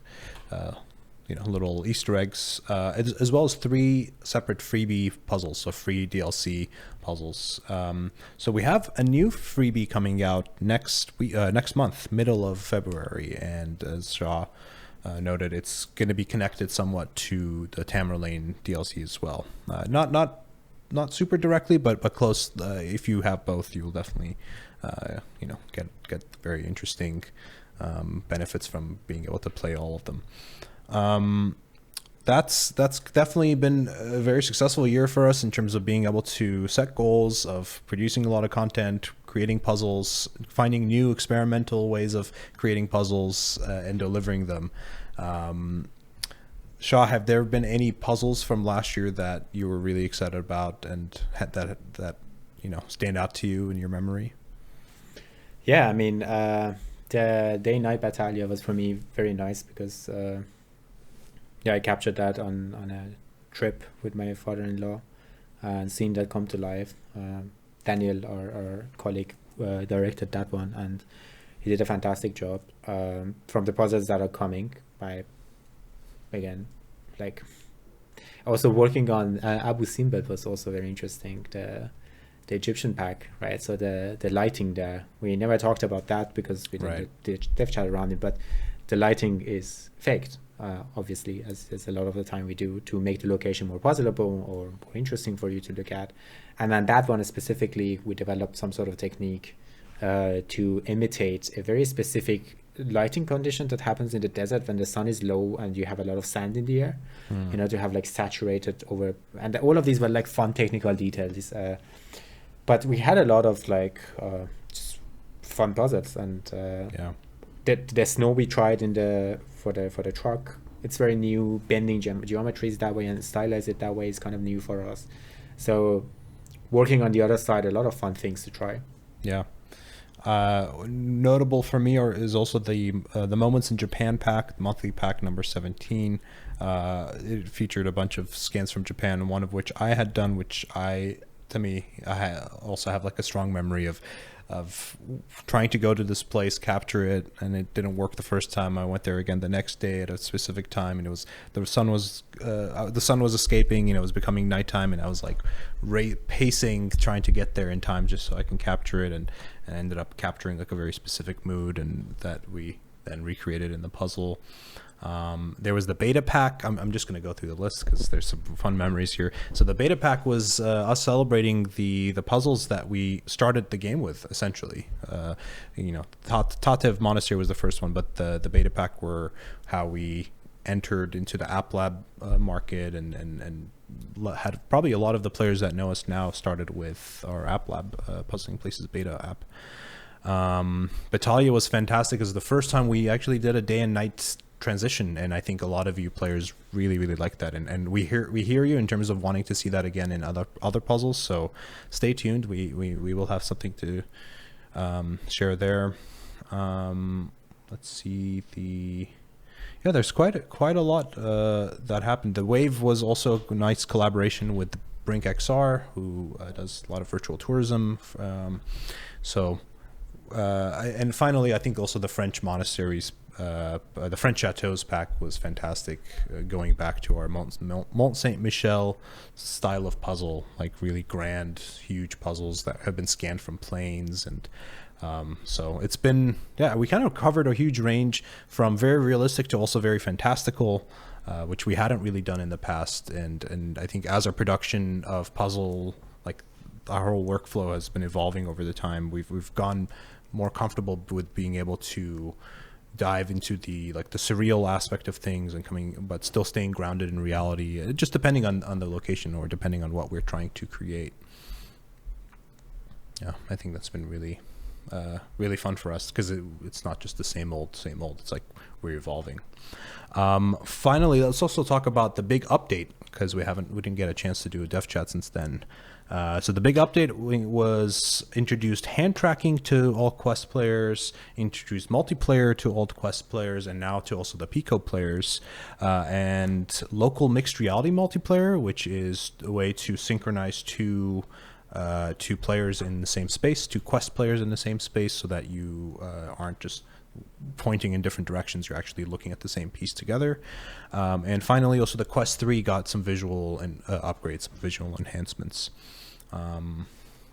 little Easter eggs, as well as 3 separate freebie puzzles, so free DLC puzzles. So we have a new freebie coming out next month, middle of February, and as Shah noted, it's going to be connected somewhat to the Tamerlane DLC as well. Not super directly, but close. If you have both, you will definitely get very interesting benefits from being able to play all of them. That's definitely been a very successful year for us in terms of being able to set goals, of producing a lot of content, creating puzzles, finding new experimental ways of creating puzzles and delivering them. Shah, have there been any puzzles from last year that you were really excited about and that stand out to you in your memory? Yeah, I mean, the day-night battaglia was for me very nice, because I captured that on a trip with my father-in-law and seeing that come to life. Daniel, our colleague, directed that one, and he did a fantastic job. From the puzzles that are coming, again, like also working on Abu Simbel was also very interesting. The Egyptian pack, right? So the lighting there, we never talked about that because we did the dev chat around it, but the lighting is faked, obviously, as a lot of the time we do, to make the location more puzzleable or more interesting for you to look at. And then that one specifically, we developed some sort of technique to imitate a very specific lighting condition that happens in the desert when the sun is low and you have a lot of sand in the air, to have like saturated over, and all of these were like fun technical details. But we had a lot of like just fun puzzles, and the snow we tried for the truck it's very new. Bending geometries that way and stylize it that way is kind of new for us. So working on the other side, a lot of fun things to try. Yeah. Notable for me is also the Moments in Japan pack, monthly pack number 17. It featured a bunch of scans from Japan, one of which I had done, which I also have like a strong memory of trying to go to this place, capture it, and it didn't work the first time. I went there again the next day at a specific time, and the sun was escaping, and it was becoming nighttime, and I was like pacing, trying to get there in time just so I can capture it, and I ended up capturing like a very specific mood, and that we then recreated in the puzzle. There was the beta pack. I'm just going to go through the list because there's some fun memories here. So the beta pack was us celebrating the puzzles that we started the game with, essentially. Tatev Monastery was the first one, but the beta pack were how we entered into the App Lab market, and had probably a lot of the players that know us now started with our App Lab Puzzling Places beta app. Battaglia was fantastic because the first time we actually did a day and night transition, and I think a lot of you players really like that, and we hear you in terms of wanting to see that again in other puzzles, so stay tuned. We will have something to share there. Let's see, there's quite a lot that happened. The Wave was also a nice collaboration with Brink XR, who does a lot of virtual tourism, and finally I think also the French monasteries, the French chateaus pack was fantastic, going back to our Mont Saint Michel style of puzzle, like really grand, huge puzzles that have been scanned from planes. And so it's been, we kind of covered a huge range from very realistic to also very fantastical, which we hadn't really done in the past. And I think as our production of puzzle, like our whole workflow has been evolving over the time, we've gone more comfortable with being able to dive into the surreal aspect of things but still staying grounded in reality, just depending on the location or depending on what we're trying to create. I think that's been really fun for us, because it's not just the same old. It's like we're evolving. Finally, let's also talk about the big update, because we didn't get a chance to do a dev chat since then. So the big update was introduced hand tracking to all Quest players, introduced multiplayer to all Quest players, and now to also the Pico players, and local mixed reality multiplayer, which is a way to synchronize two players in the same space, two Quest players in the same space, so that you aren't just pointing in different directions, you're actually looking at the same piece together. And finally, also the Quest 3 got some visual and upgrades, visual enhancements.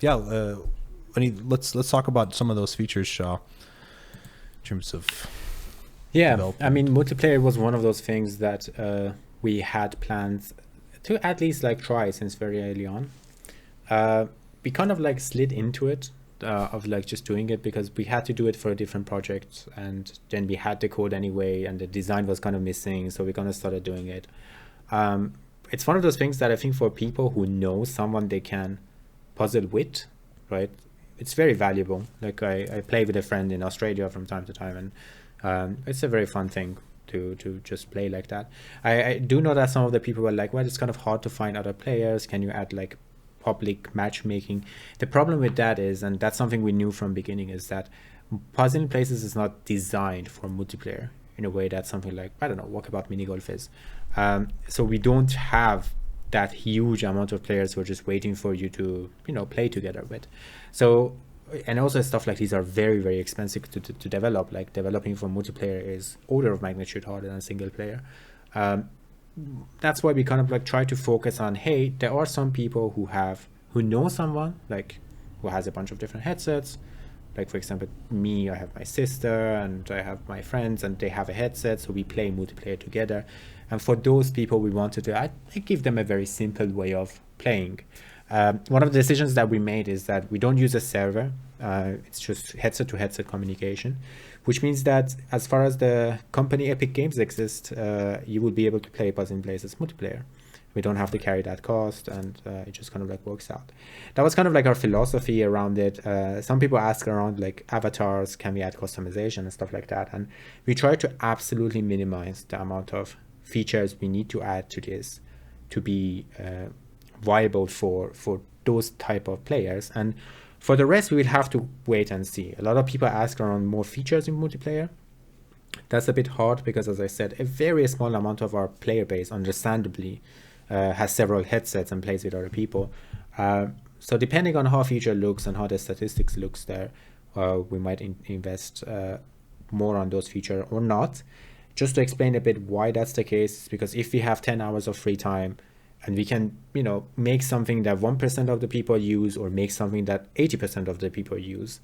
Let's talk about some of those features, Shah, in terms of I mean, multiplayer was one of those things that we had plans to at least try since very early on. We kind of slid into it, of just doing it because we had to do it for a different project, and then we had the code anyway, and the design was kind of missing, so we kind of started doing it. It's one of those things that I think for people who know someone they can puzzle with, right, it's very valuable. I play with a friend in Australia from time to time, and it's a very fun thing to just play like that. I do know that some of the people were like, well, it's kind of hard to find other players, can you add public matchmaking? The problem with that is, and that's something we knew from beginning, is that Puzzling Places is not designed for multiplayer in a way that something like, I don't know, Walkabout Mini Golf is. So we don't have that huge amount of players who are just waiting for you to, play together with. So, and also stuff like these are very, very expensive to develop. Developing for multiplayer is order of magnitude harder than single player. That's why we kind of try to focus on, hey, there are some people who know someone who has a bunch of different headsets. For example, me, I have my sister and I have my friends, and they have a headset, so we play multiplayer together. And for those people, we wanted to I give them a very simple way of playing. One of the decisions that we made is that we don't use a server. It's just headset to headset communication, which means that as far as the company Epic Games exists, you will be able to play Puzzling Places multiplayer. We don't have to carry that cost, and it just kind of works out. That was kind of our philosophy around it. Some people ask around avatars, can we add customization and stuff like that? And we try to absolutely minimize the amount of features we need to add to this to be viable for those type of players. And for the rest, we will have to wait and see. A lot of people ask around more features in multiplayer. That's a bit hard because, as I said, a very small amount of our player base, understandably, has several headsets and plays with other people. So depending on how feature looks and how the statistics looks there, we might invest more on those features or not. Just to explain a bit why that's the case, because if we have 10 hours of free time and we can, make something that 1% of the people use or make something that 80% of the people use,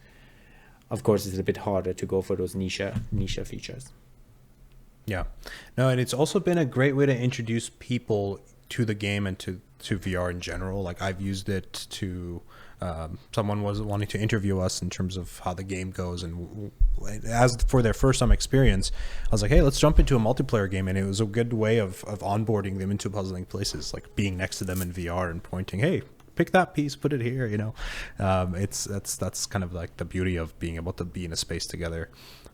of course, it's a bit harder to go for those niche features. Yeah. No, and it's also been a great way to introduce people to the game and to VR in general. Like, I've used it to, someone was wanting to interview us in terms of how the game goes. And as for their first time experience, I was like, hey, let's jump into a multiplayer game. And it was a good way of onboarding them into puzzling places, like being next to them in VR and pointing, hey, pick that piece, put it here, that's kind of like the beauty of being able to be in a space together.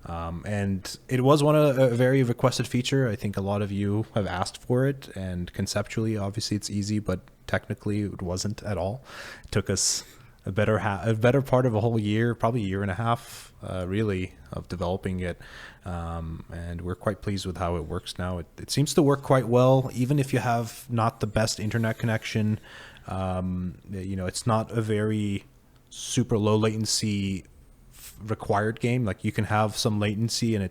And it was a very requested feature. I think a lot of you have asked for it, and conceptually, obviously it's easy, but technically it wasn't at all. It took us a better part of a whole year, probably a year and a half, really, of developing it. And we're quite pleased with how it works now. It seems to work quite well, even if you have not the best internet connection. It's not a very super low latency required game. Like, you can have some latency and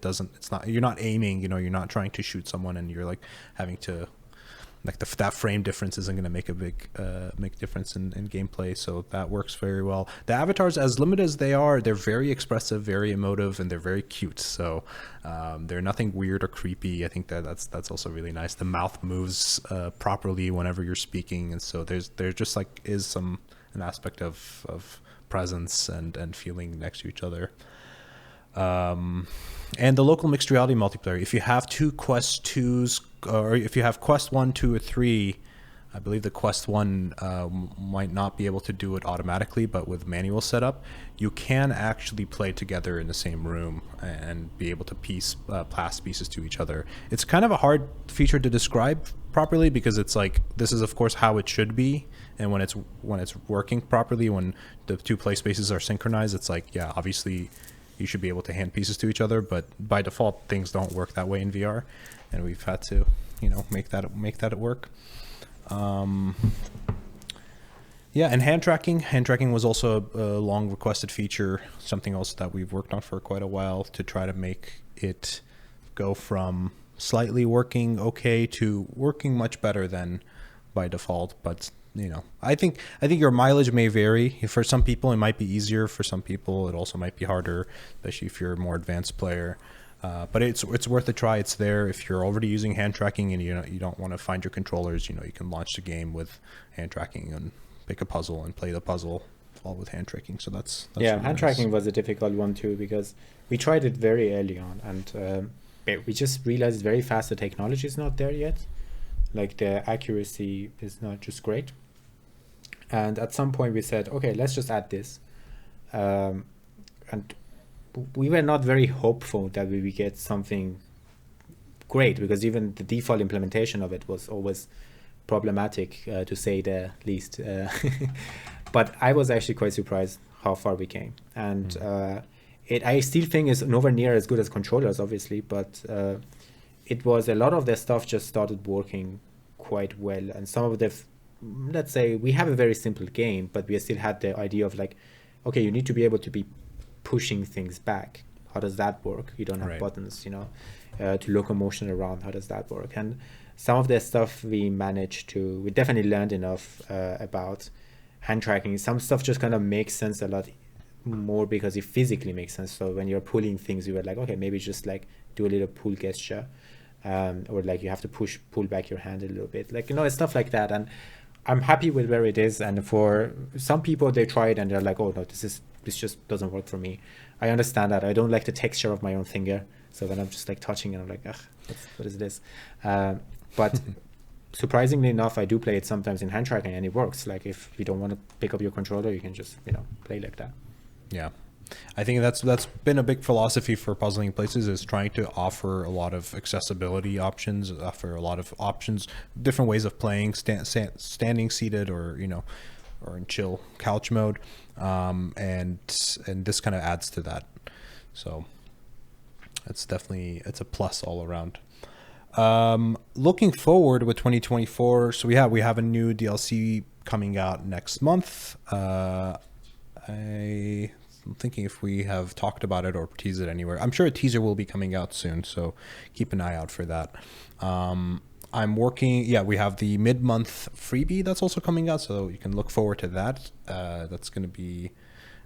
you're not aiming, you're not trying to shoot someone and you're like having to, like, that frame difference isn't going to make a big difference in gameplay. So that works very well. The avatars, as limited as they are, they're very expressive, very emotive, and they're very cute. So they're nothing weird or creepy. I think that's also really nice. The mouth moves properly whenever you're speaking, and so there just like is an aspect of presence and feeling next to each other. And the local mixed reality multiplayer, if you have two Quest 2s, or if you have Quest 1, 2, or 3, I believe the Quest 1 might not be able to do it automatically, but with manual setup, you can actually play together in the same room and be able to pass pieces to each other. It's kind of a hard feature to describe properly, because it's like, this is of course how it should be, and when it's working properly, when the two play spaces are synchronized, it's like, yeah, obviously you should be able to hand pieces to each other, but by default things don't work that way in VR, and we've had to make that work. And hand tracking was also a long requested feature, something else that we've worked on for quite a while, to try to make it go from slightly working okay to working much better than by default. But I think your mileage may vary. For some people it might be easier, for some people it also might be harder, especially if you're a more advanced player. But it's worth a try. It's there. If you're already using hand tracking and you don't want to find your controllers, you can launch the game with hand tracking and pick a puzzle and play the puzzle all with hand tracking. So that's yeah, really hand nice. tracking was a difficult one too, because we tried it very early on, and we just realized very fast the technology is not there yet. Like, the accuracy is not just great. And at some point we said, okay, let's just add this. And we were not very hopeful that we would get something great, because even the default implementation of it was always problematic, to say the least. But I was actually quite surprised how far we came. And I still think is nowhere near as good as controllers, obviously, but it was a lot of the stuff just started working quite well. And some of the, let's say, we have a very simple game, but we still had the idea of like, okay, you need to be able to be pushing things back. How does that work? You don't have buttons, to locomotion around. How does that work? And some of the stuff we definitely learned enough about hand tracking. Some stuff just kind of makes sense a lot more because it physically makes sense. So when you're pulling things, you were like, okay, maybe just like do a little pull gesture, or like you have to pull back your hand a little bit, like, stuff like that. And I'm happy with where it is. And for some people, they try it and they're like, oh no, this just doesn't work for me. I understand that. I don't like the texture of my own finger. So when I'm just like touching it, I'm like, ugh, what is this? But surprisingly enough, I do play it sometimes in hand tracking and it works. Like if you don't want to pick up your controller, you can just, play like that. Yeah. I think that's been a big philosophy for Puzzling Places, is trying to offer a lot of accessibility options, offer a lot of options, different ways of playing, standing, seated, or or in chill couch mode, and this kind of adds to that. So it's a plus all around. Looking forward with 2024, so we have a new DLC coming out next month. I'm thinking if we have talked about it or teased it anywhere. I'm sure a teaser will be coming out soon, so keep an eye out for that. I'm working. Yeah, we have the mid-month freebie that's also coming out, so you can look forward to that. That's going to be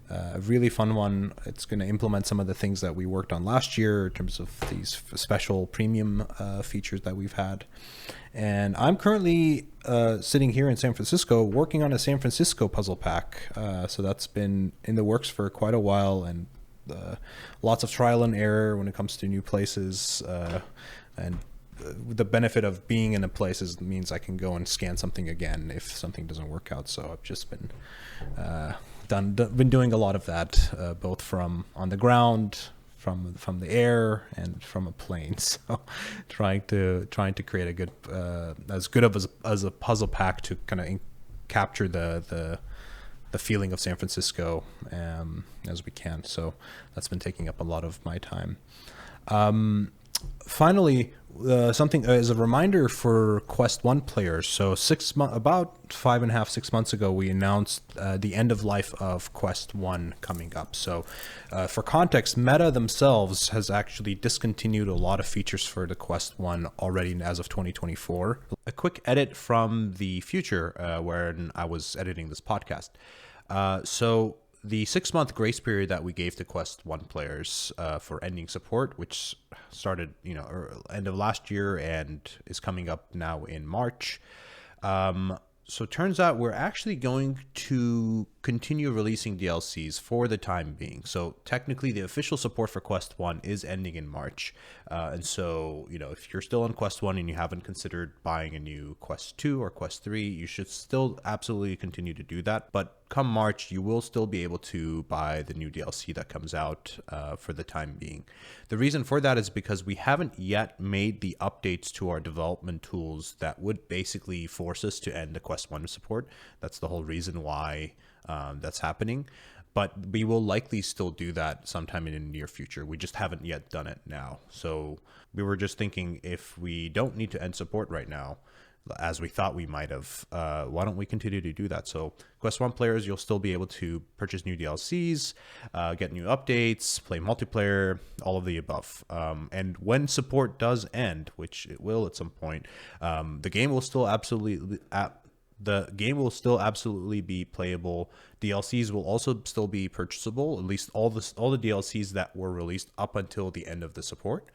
a really fun one. It's going to implement some of the things that we worked on last year in terms of these special premium features that we've had. And I'm currently sitting here in San Francisco working on a San Francisco puzzle pack. So that's been in the works for quite a while, and lots of trial and error when it comes to new places. And the benefit of being in a place means I can go and scan something again if something doesn't work out. So I've just been been doing a lot of that, both from on the ground, from the air, and from a plane. So trying to create a good as good of as a puzzle pack to kind of capture the feeling of San Francisco as we can. So that's been taking up a lot of my time. Finally, something as a reminder for Quest 1 players. So about 5.5, 6 months ago, we announced the end of life of Quest 1 coming up. So for context, Meta themselves has actually discontinued a lot of features for the Quest 1 already as of 2024. A quick edit from the future when I was editing this podcast. So the 6-month grace period that we gave to Quest 1 players for ending support, which started, end of last year and is coming up now in March. So it turns out we're actually going to continue releasing DLCs for the time being. So technically the official support for Quest 1 is ending in March. And so, if you're still on Quest 1 and you haven't considered buying a new Quest 2 or Quest 3, you should still absolutely continue to do that. But come March, you will still be able to buy the new DLC that comes out for the time being. The reason for that is because we haven't yet made the updates to our development tools that would basically force us to end the Quest 1 support. That's the whole reason why that's happening. But we will likely still do that sometime in the near future. We just haven't yet done it now. So we were just thinking, if we don't need to end support right now, as we thought we might have, why don't we continue to do that? So Quest 1 players, you'll still be able to purchase new DLCs, get new updates, play multiplayer, all of the above. And when support does end, which it will at some point, the game will still absolutely be playable. DLCs will also still be purchasable, at least all the DLCs that were released up until the end of the support.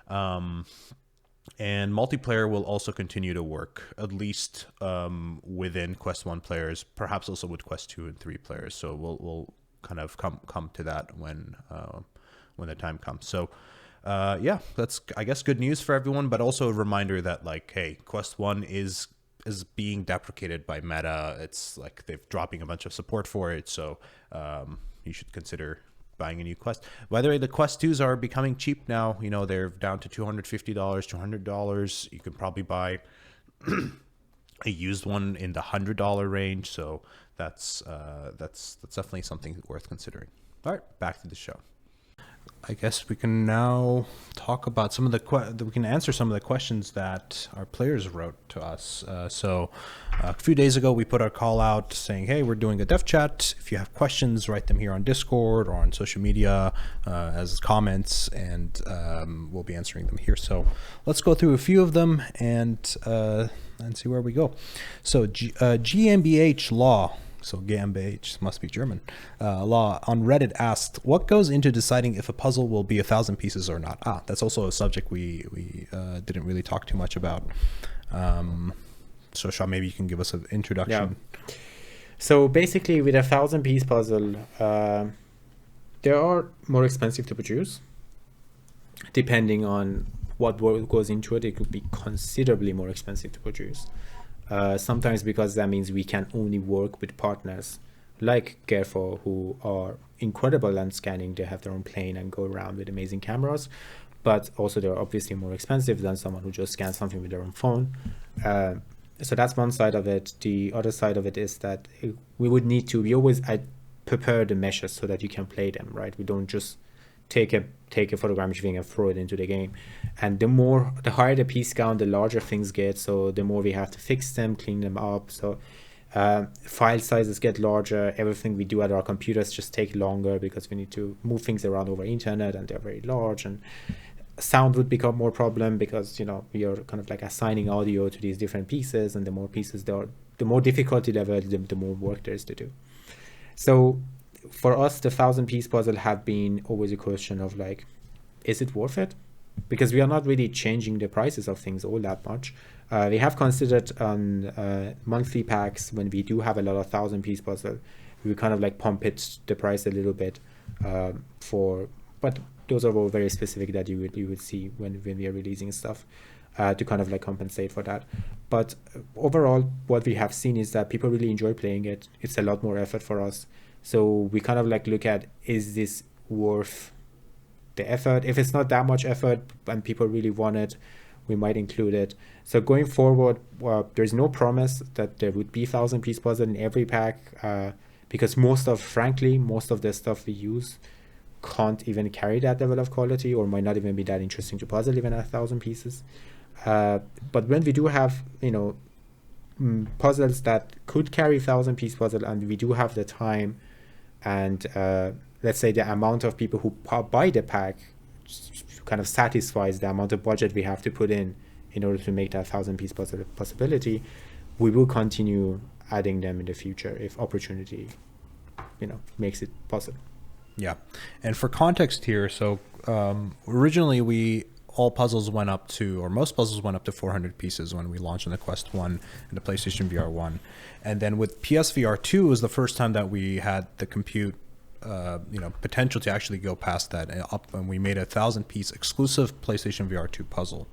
And multiplayer will also continue to work, at least within Quest 1 players, perhaps also with Quest 2 and 3 players. So we'll kind of come to that when the time comes. So that's, I guess, good news for everyone, but also a reminder that, hey, Quest 1 is being deprecated by Meta. It's like they're dropping a bunch of support for it. So you should consider buying a new Quest. By the way, the Quest 2s are becoming cheap now. They're down to $250, $200. You can probably buy a used one in the $100 range. So that's definitely something worth considering. All right, back to the show. I guess we can now talk about some of we can answer some of the questions that our players wrote to us. So a few days ago, we put our call out saying, hey, we're doing a dev chat. If you have questions, write them here on Discord or on social media as comments, and we'll be answering them here. So let's go through a few of them and see where we go. So GmbH Law. So GmbH must be German. Law on Reddit asked, what goes into deciding if a puzzle will be 1,000 pieces or not? That's also a subject we didn't really talk too much about. So Shah, maybe you can give us an introduction. Yeah. So basically, with a 1,000-piece puzzle, they are more expensive to produce. Depending on what work goes into it, it could be considerably more expensive to produce. Sometimes because that means we can only work with partners like Gerfo, who are incredible lens scanning. They have their own plane and go around with amazing cameras, but also they're obviously more expensive than someone who just scans something with their own phone. So that's one side of it. The other side of it is that we always prepare the meshes so that you can play them, right? We don't just take a photogrammetry thing and throw it into the game. And the higher the piece count, the larger things get. So the more we have to fix them, clean them up. So file sizes get larger. Everything we do at our computers just take longer because we need to move things around over internet, and they're very large. And sound would become more problem because we are kind of like assigning audio to these different pieces, and the more pieces there are, the more difficulty level, the more work there is to do. So for us, the 1,000-piece puzzle have been always a question of like, is it worth it? Because we are not really changing the prices of things all that much. We have considered on monthly packs, when we do have a lot of 1,000-piece puzzle, we kind of like pump the price a little bit but those are all very specific that you would see when we are releasing stuff to kind of like compensate for that. But overall, what we have seen is that people really enjoy playing it. It's a lot more effort for us. So we kind of like look at, is this worth the effort? If it's not that much effort and people really want it, we might include it. So going forward, there's no promise that there would be 1,000-piece puzzle in every pack because most of the stuff we use can't even carry that level of quality, or might not even be that interesting to puzzle even at 1,000 pieces. But when we do have puzzles that could carry 1,000-piece puzzle, and we do have the time, and let's say the amount of people who buy the pack kind of satisfies the amount of budget we have to put in order to make that 1,000-piece puzzle a possibility, we will continue adding them in the future if opportunity makes it possible. Yeah. And for context here, so originally most puzzles went up to 400 pieces when we launched on the Quest 1 and the PlayStation VR1. And then with PS VR2 was the first time that we had the compute potential to actually go past that up, and we made a 1,000-piece exclusive PlayStation VR2 puzzle.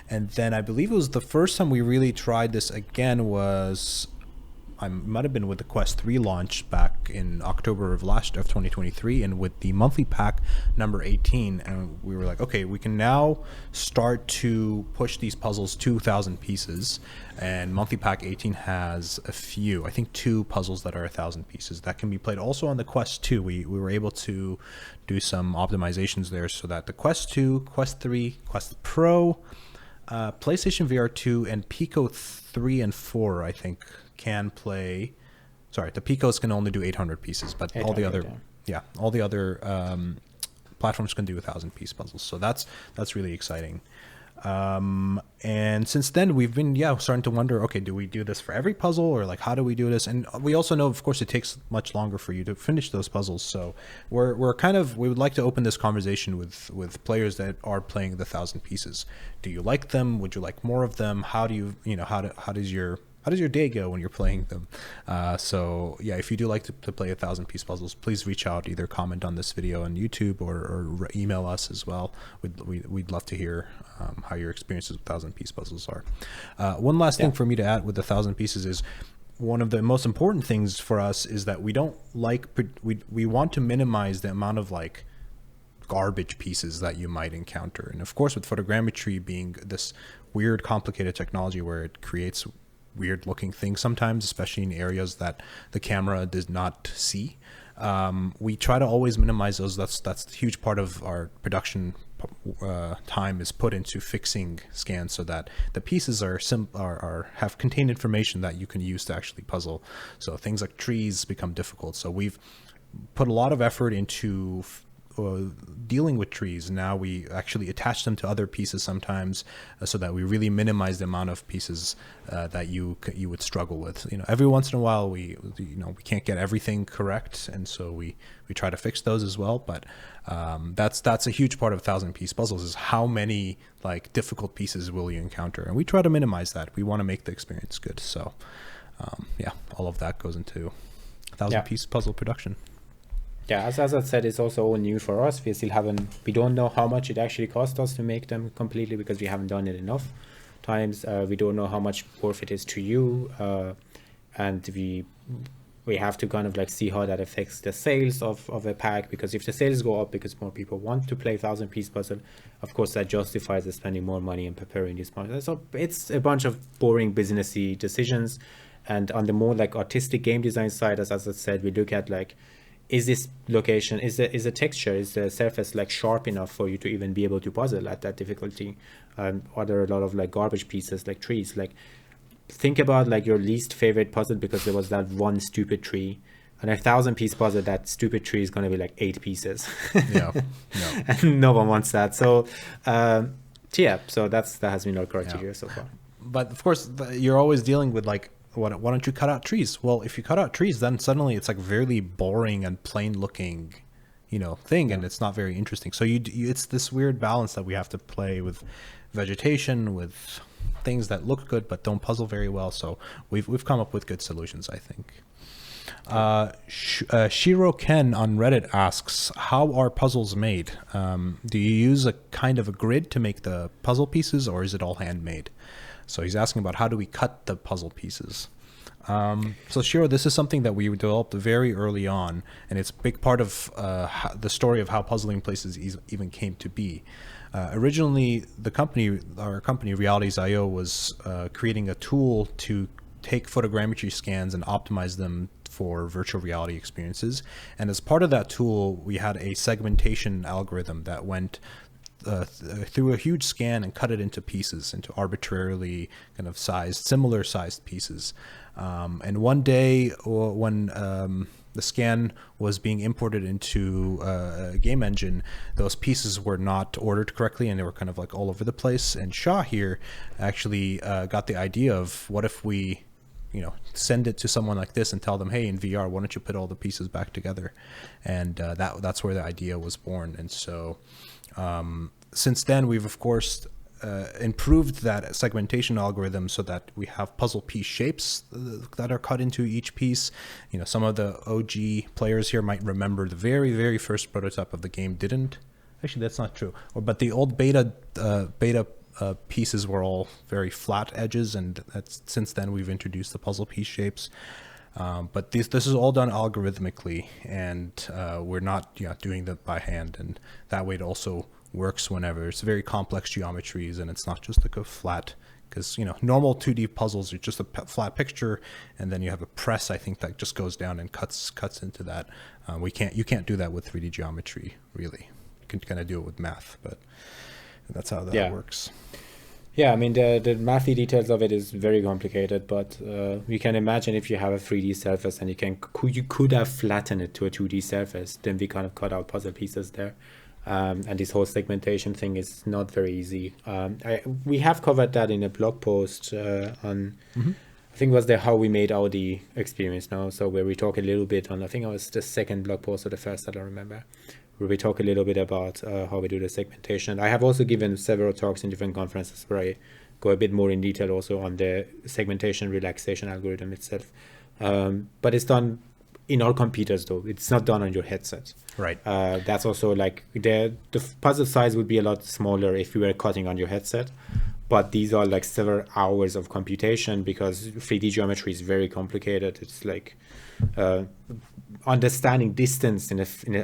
And then I believe it was the first time we really tried this again might have been with the Quest 3 launch back in October of 2023, and with the monthly pack number 18, and we were like, okay, we can now start to push these puzzles to 1,000 pieces, and monthly pack 18 has I think 2 puzzles that are 1,000 pieces that can be played also on the Quest 2. We were able to do some optimizations there so that the Quest 2, Quest 3, Quest Pro, PlayStation VR2, and Pico 3 and 4, I think, can play. Sorry, the Picos can only do 800 pieces, but all the other platforms can do 1,000-piece puzzles. So that's really exciting. And since then we've been starting to wonder, okay, do we do this for every puzzle, or like how do we do this? And we also know, of course, it takes much longer for you to finish those puzzles. So we would like to open this conversation with players that are playing the 1,000 pieces. Do you like them? Would you like more of them? How do you how does your day go when you're playing them? So yeah, if you do like to play 1,000-piece puzzles, please reach out, either comment on this video on YouTube or email us as well. We'd love to hear how your experiences with 1,000-piece puzzles are. One last thing for me to add with the 1,000 pieces is, one of the most important things for us is that we want to minimize the amount of like garbage pieces that you might encounter. And of course, with photogrammetry being this weird, complicated technology where it creates weird looking things sometimes, especially in areas that the camera does not see, we try to always minimize those. That's a huge part of our production time is put into fixing scans so that the pieces have contained information that you can use to actually puzzle. So things like trees become difficult. So we've put a lot of effort into dealing with trees. Now we actually attach them to other pieces sometimes, so that we really minimize the amount of pieces that you would struggle with. Every once in a while we can't get everything correct, and so we try to fix those as well. But that's a huge part of 1,000-piece puzzles, is how many like difficult pieces will you encounter, and we try to minimize that. We want to make the experience good. So all of that goes into 1,000-piece puzzle production. Yeah, as Azad said, it's also all new for us. We don't know how much it actually cost us to make them completely, because we haven't done it enough times. We don't know how much worth it is to you, and we have to kind of like see how that affects the sales of a pack, because if the sales go up because more people want to play 1,000-piece puzzle, of course that justifies us spending more money in preparing these puzzles. So it's a bunch of boring businessy decisions. And on the more like artistic game design side, as I said, we look at like, is this location, is the texture, is the surface like sharp enough for you to even be able to puzzle at that difficulty? Are there a lot of like garbage pieces like trees? Like, think about like your least favorite puzzle because there was that one stupid tree, and a 1,000-piece puzzle, that stupid tree is going to be like 8 pieces. Yeah, and no one wants that. So yeah, so that has been our criteria so far. But of course you're always dealing with like, why don't you cut out trees? Well, if you cut out trees, then suddenly it's like very boring and plain looking, thing, and it's not very interesting. So it's this weird balance that we have to play with vegetation, with things that look good but don't puzzle very well. So we've come up with good solutions, I think. Shiro Ken on Reddit asks, how are puzzles made? Do you use a kind of a grid to make the puzzle pieces, or is it all handmade? So he's asking about how do we cut the puzzle pieces. So Shiro, this is something that we developed very early on, and it's a big part of the story of how Puzzling Places even came to be. Originally, our company realities.io was creating a tool to take photogrammetry scans and optimize them for virtual reality experiences. And as part of that tool, we had a segmentation algorithm that went through a huge scan and cut it into pieces, into arbitrarily kind of similar sized pieces. And one day when the scan was being imported into a game engine, those pieces were not ordered correctly and they were kind of like all over the place. And Shah here actually got the idea of, what if we send it to someone like this and tell them, hey, in VR, why don't you put all the pieces back together? And that's where the idea was born. And so since then, we've of course improved that segmentation algorithm so that we have puzzle piece shapes that are cut into each piece. Some of the OG players here might remember the very, very first prototype of the game didn't. Actually, that's not true. But the old beta pieces were all very flat edges, and since then we've introduced the puzzle piece shapes. But this is all done algorithmically, and we're not doing that by hand, and that way it also works whenever it's very complex geometries, and it's not just like a flat, because normal 2D puzzles are just a flat picture, and then you have a press, I think, that just goes down and cuts into that. You can't do that with 3D geometry, really. You can kind of do it with math, but that's how that works. Yeah, I mean, the mathy details of it is very complicated, but you can imagine if you have a 3D surface and you could have flattened it to a 2D surface, then we kind of cut out puzzle pieces there. And this whole segmentation thing is not very easy. We have covered that in a blog post on, I think it was the How We Made Audi experience now. So where we talk a little bit on, I think it was the second blog post or the first, I don't remember, where we talk a little bit about how we do the segmentation. I have also given several talks in different conferences where I go a bit more in detail also on the segmentation relaxation algorithm itself. But it's done in our computers though. It's not done on your headset. Right. That's also like the puzzle size would be a lot smaller if you were cutting on your headset. But these are like several hours of computation because 3D geometry is very complicated. It's like understanding distance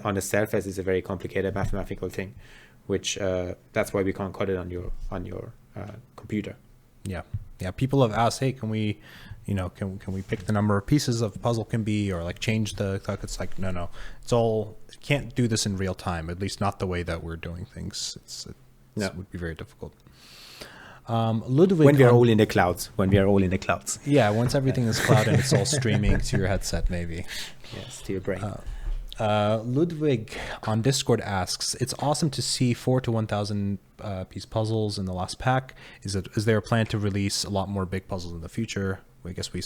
on the surface is a very complicated mathematical thing, which that's why we can't cut it on your computer. Yeah. People have asked, hey, can we pick the number of pieces of puzzle can be, or like change the clock? It's like, no, can't do this in real time, at least not the way that we're doing things. It would be very difficult. Ludwig, when we are all in the clouds. Yeah, once everything is cloud and it's all streaming to your headset, maybe. Yes, to your brain. Ludwig on Discord asks, it's awesome to see 4 to 1,000 piece puzzles in the last pack. Is there a plan to release a lot more big puzzles in the future? I guess we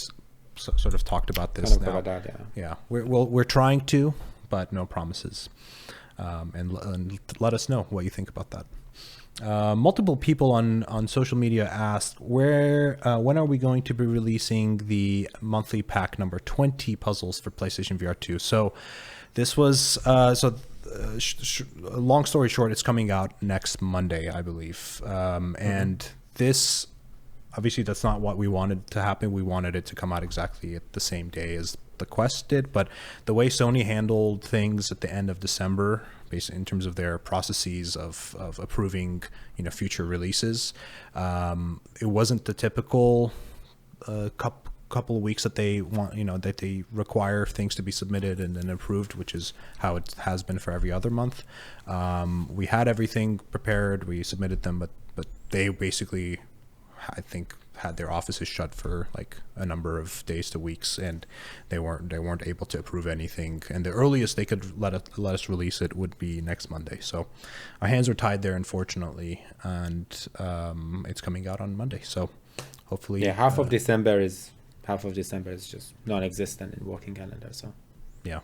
sort of talked about this kind of now. about that, Yeah, we're trying to, but no promises. And let us know what you think about that. Multiple people on social media asked, when are we going to be releasing the monthly pack number 20 puzzles for PlayStation VR2? So this was long story short, it's coming out next Monday, I believe. And this Obviously, that's not what we wanted to happen. We wanted it to come out exactly at the same day as the Quest did, but the way Sony handled things at the end of December, based in terms of their processes of approving, future releases, it wasn't the typical couple of weeks that they want, that they require things to be submitted and then approved, which is how it has been for every other month. We had everything prepared, we submitted them, but they basically, I think, had their offices shut for like a number of days to weeks, and they weren't able to approve anything. And the earliest they could let us release it would be next Monday. So our hands are tied there, unfortunately, and it's coming out on Monday. So hopefully, half of December is just non-existent in working calendar. So yeah.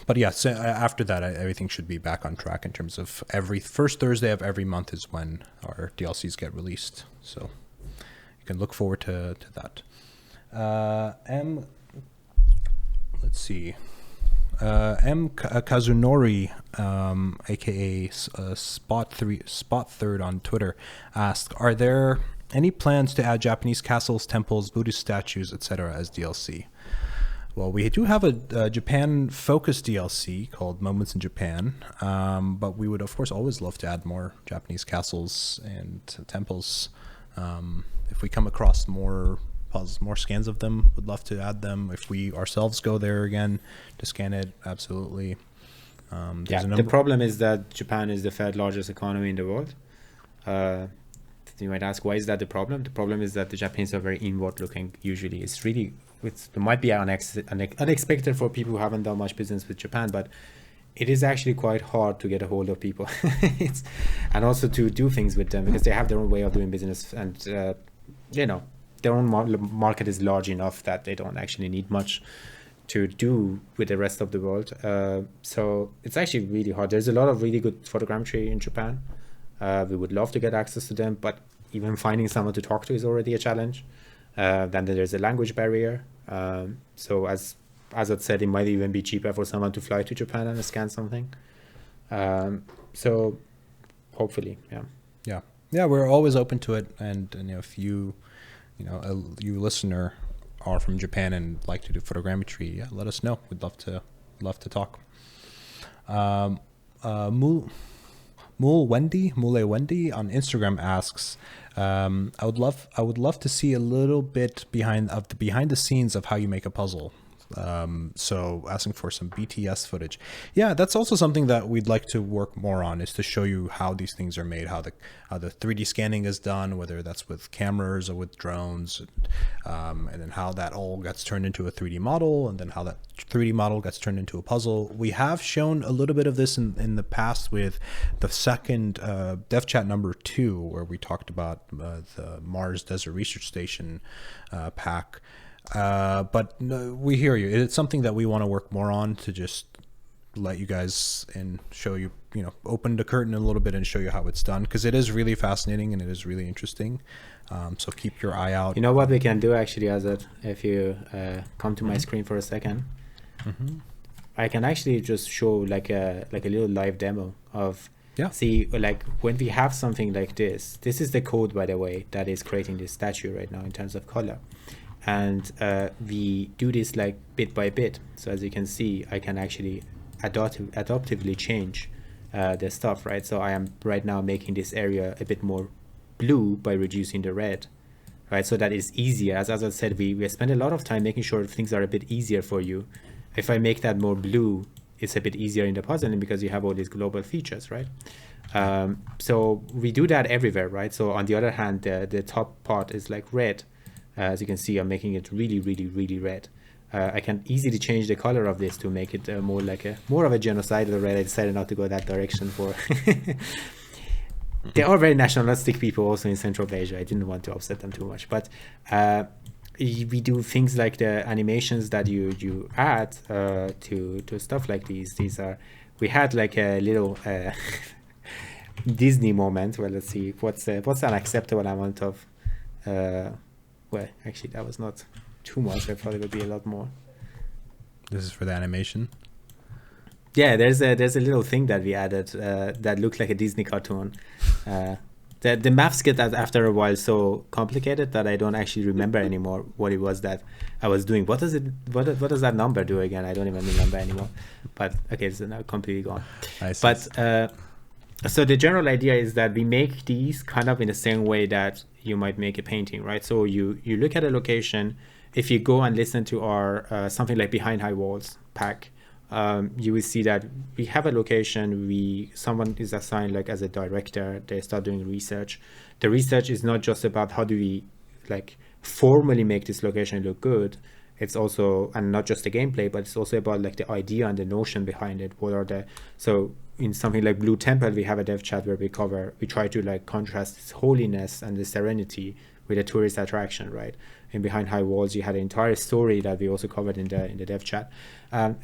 But yeah, so after that, everything should be back on track in terms of every first Thursday of every month is when our DLCs get released. So you can look forward to that. Let's see. Kazunori, aka Spot Third on Twitter, asked, "Are there any plans to add Japanese castles, temples, Buddhist statues, etc. as DLC?" Well, we do have a Japan-focused DLC called Moments in Japan, but we would, of course, always love to add more Japanese castles and temples. If we come across more scans of them, would love to add them. If we ourselves go there again to scan it, absolutely. The problem is that Japan is the third largest economy in the world. You might ask, why is that the problem? The problem is that the Japanese are very inward-looking. Usually, it might be unexpected for people who haven't done much business with Japan, but it is actually quite hard to get a hold of people, and also to do things with them, because they have their own way of doing business, and their own market is large enough that they don't actually need much to do with the rest of the world. So it's actually really hard. There's a lot of really good photogrammetry in Japan. We would love to get access to them, but even finding someone to talk to is already a challenge. Then there's a language barrier. So as Azad said, it might even be cheaper for someone to fly to Japan and scan something. So hopefully, yeah, we're always open to it. And if you listener are from Japan and like to do photogrammetry, let us know. We'd love to talk. Mule Wendy on Instagram asks, I would love to see a little bit behind the scenes of how you make a puzzle. So asking for some BTS footage. Yeah, that's also something that we'd like to work more on, is to show you how these things are made, how the 3D scanning is done, whether that's with cameras or with drones, and then how that all gets turned into a 3D model, and then how that 3D model gets turned into a puzzle. We have shown a little bit of this in the past with the second Dev Chat number 2, where we talked about the Mars Desert Research Station pack. But no, we hear you. It's something that we want to work more on, to just let you guys and show you, open the curtain a little bit and show you how it's done, because it is really fascinating and it is really interesting. So keep your eye out. You know what we can do actually, Azad? If you come to my screen for a second, I can actually just show like a little live demo of. Yeah. See, like when we have something like this is the code, by the way, that is creating this statue right now in terms of color. And we do this like bit by bit. So as you can see, I can actually adaptively change the stuff, right? So I am right now making this area a bit more blue by reducing the red, right? So that is easier. As I said, we spend a lot of time making sure things are a bit easier for you. If I make that more blue, it's a bit easier in the puzzling because you have all these global features, right? So we do that everywhere, right? So on the other hand, the top part is like red. As you can see, I'm making it really, really, really red. I can easily change the color of this to make it more of a genocidal red. I decided not to go that direction for. They are very nationalistic people also in Central Asia. I didn't want to upset them too much, but we do things like the animations that you add to stuff like these. We had like a little Disney moment. Well, let's see what's an acceptable amount of. Well, actually, that was not too much. I thought it would be a lot more. This is for the animation? Yeah, there's a little thing that we added that looked like a Disney cartoon. the maths get that after a while so complicated that I don't actually remember anymore what it was that I was doing. What does that number do again? I don't even remember anymore. But okay, so now completely gone. But so the general idea is that we make these kind of in the same way that you might make a painting, right? So you look at a location. If you go and listen to our something like Behind High Walls pack, you will see that we have a location. Someone is assigned like as a director. They start doing research. The research is not just about how do we like formally make this location look good. It's also, and not just the gameplay, but it's also about like the idea and the notion behind it. So in something like Blue Temple, we have a dev chat where we try to like contrast its holiness and the serenity with a tourist attraction, right? And Behind High Walls, you had an entire story that we also covered in the dev chat.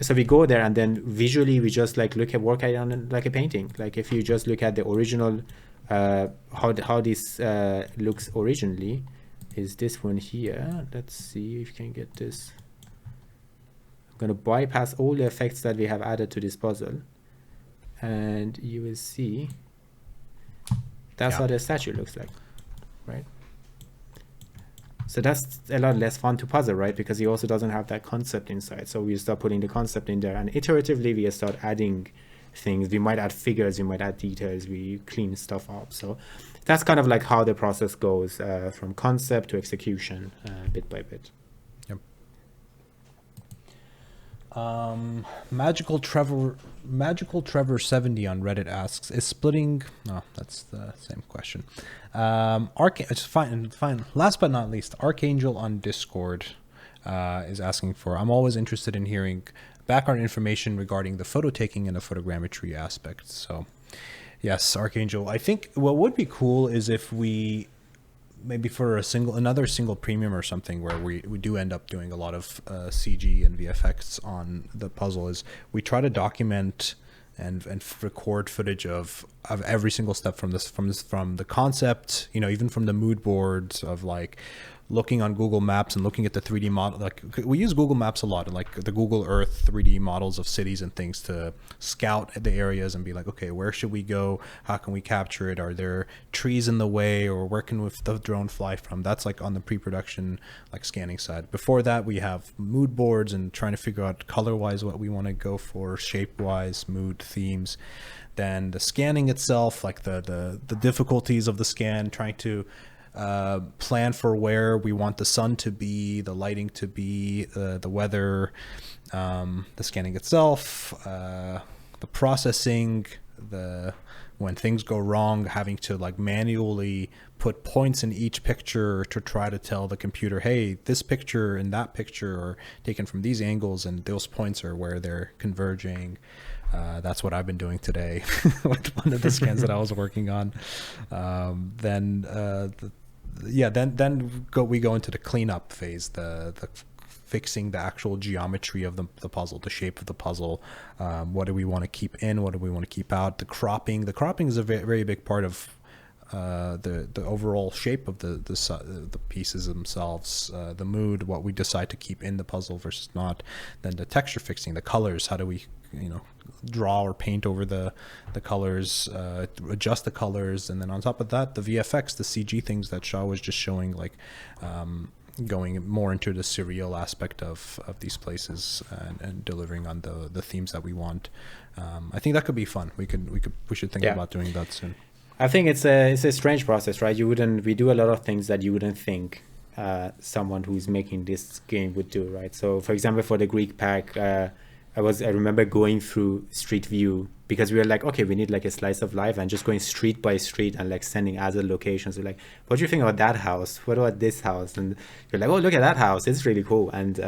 So we go there, and then visually we just like work at it on like a painting. Like if you just look at the original, how this looks originally, is this one here. Let's see if you can get this. I'm gonna bypass all the effects that we have added to this puzzle, and you will see that's how the statue looks like, right? So that's a lot less fun to puzzle, right? Because he also doesn't have that concept inside. So we start putting the concept in there, and iteratively we start adding things. We might add figures, we might add details, we clean stuff up. So that's kind of like how the process goes from concept to execution, bit by bit. Yep. Magical Trevor 70 on Reddit asks, is splitting? No, that's the same question. It's fine. Last but not least, Archangel on Discord is asking for, I'm always interested in hearing background information regarding the photo taking and the photogrammetry aspects. So yes, Archangel, I think what would be cool is if we maybe for another single premium or something where we do end up doing a lot of CG and VFX on the puzzle, is we try to document and record footage of every single step from the concept, even from the mood boards of like looking on Google Maps and looking at the 3D model. Like we use Google Maps a lot, like the Google Earth 3D models of cities and things to scout the areas and be like, okay, where should we go? How can we capture it? Are there trees in the way, or where can the drone fly from? That's like on the pre-production, like scanning side. Before that, we have mood boards and trying to figure out color-wise what we want to go for, shape-wise, mood, themes. Then the scanning itself, like the difficulties of the scan, trying to plan for where we want the sun to be, the lighting to be, the weather, the scanning itself, the processing, when things go wrong, having to like manually put points in each picture to try to tell the computer, hey, this picture and that picture are taken from these angles and those points are where they're converging. That's what I've been doing today with one of the scans that I was working on. Then we go into the cleanup phase, the fixing the actual geometry of the puzzle, the shape of the puzzle. What do we want to keep in? What do we want to keep out? The cropping is a very, very big part of the overall shape of the pieces themselves, the mood, what we decide to keep in the puzzle versus not. Then the texture fixing, the colors, how do we draw or paint over the colors, adjust the colors. And then on top of that, the VFX, the CG things that Shah was just showing, like going more into the surreal aspect of these places and delivering on the themes that we want. I think that could be fun. We should think about doing that soon. I think it's a strange process, right? We do a lot of things that you wouldn't think someone who's making this game would do, right? So for example, for the Greek pack, I remember going through Street View because we were like, okay, we need like a slice of life, and just going street by street and like sending Azad locations. We're like, what do you think about that house? What about this house? And you're like, oh, look at that house. It's really cool. And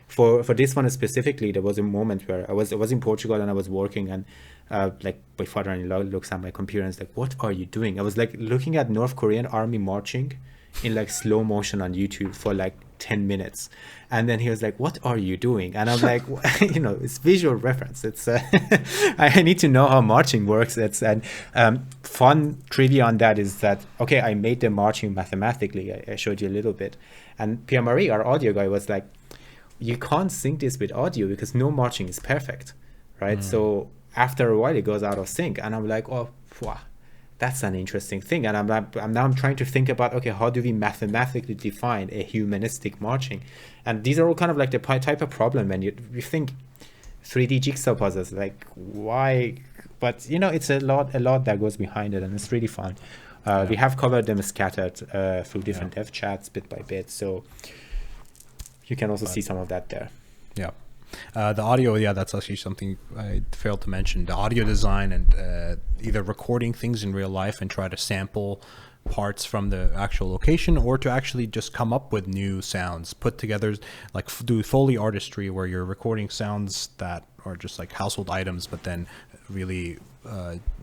for this one specifically, there was a moment where I was in Portugal and I was working, and like my father-in-law looks at my computer and is like, what are you doing? I was like looking at North Korean army marching in like slow motion on YouTube for like 10 minutes. And then he was like, what are you doing? And I'm like, it's visual reference. It's I need to know how marching works. And fun trivia on that is that, okay, I made the marching mathematically. I showed you a little bit. And Pierre-Marie, our audio guy, was like, you can't sync this with audio because no marching is perfect, right? So after a while, it goes out of sync. And I'm like, oh, wow. that's an interesting thing. And I'm trying to think about, okay, how do we mathematically define a humanistic marching? And these are all kind of like the type of problem when you think 3D jigsaw puzzles, like why? But it's a lot that goes behind it, and it's really fun. We have covered them scattered through different dev chats bit by bit, so you can also see some of that there. Yeah. The audio, that's actually something I failed to mention. The audio design and either recording things in real life and try to sample parts from the actual location, or to actually just come up with new sounds, put together, like do Foley artistry where you're recording sounds that are just like household items, but then really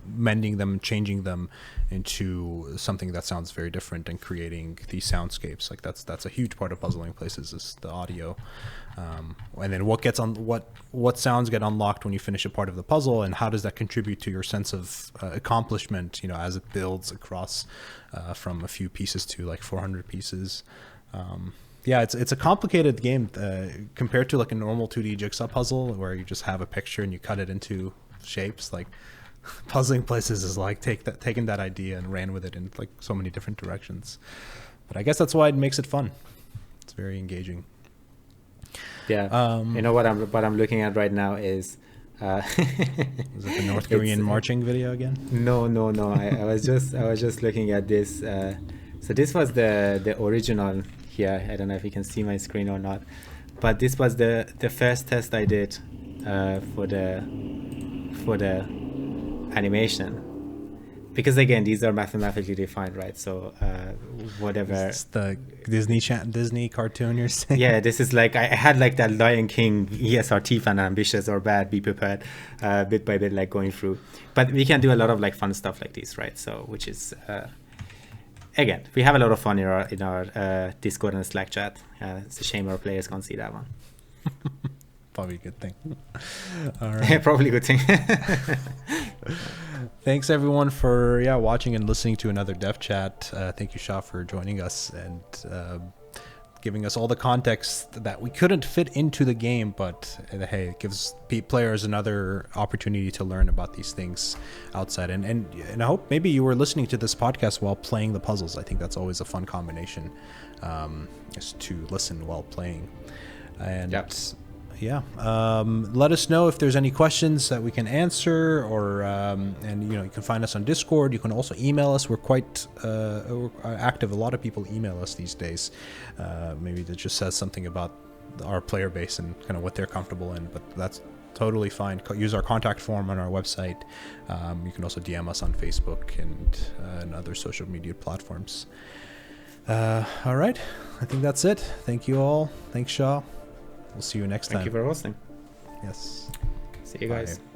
mending them, changing them into something that sounds very different and creating these soundscapes. Like that's a huge part of Puzzling Places, is the audio. And then what sounds get unlocked when you finish a part of the puzzle, and how does that contribute to your sense of accomplishment, as it builds across from a few pieces to like 400 pieces. It's a complicated game compared to like a normal 2D jigsaw puzzle where you just have a picture and you cut it into shapes. Like Puzzling Places is like taking that idea and ran with it in like so many different directions. But I guess that's why it makes it fun. It's very engaging. Yeah. What I'm looking at right now is is it the North Korean marching video again? No. I was just looking at this. So this was the original here. I don't know if you can see my screen or not, but this was the first test I did for the animation. Because again, these are mathematically defined, right? So whatever. It's the Disney cartoon you're saying? Yeah, this is like, I had like that Lion King, ESRT fan, ambitious or bad, be prepared, bit by bit, like going through. But we can do a lot of like fun stuff like this, right? So, which is, again, we have a lot of fun in our Discord and Slack chat. It's a shame our players can't see that one. Probably a good thing. All right. Probably a good thing. Thanks everyone for watching and listening to another Dev Chat. Thank you, Shah, for joining us and giving us all the context that we couldn't fit into the game, but hey, it gives players another opportunity to learn about these things outside. And I hope maybe you were listening to this podcast while playing the puzzles. I think that's always a fun combination, is to listen while playing. And let us know if there's any questions that we can answer, or and you can find us on Discord. You can also email us. We're quite active. A lot of people email us these days. Maybe that just says something about our player base and kind of what they're comfortable in, but that's totally fine. Use our contact form on our website. You can also DM us on Facebook and other social media platforms. All right, I think that's it. Thank you all. Thanks, Shah. We'll see you next time. Thank you for hosting. Yes. See you guys. Bye.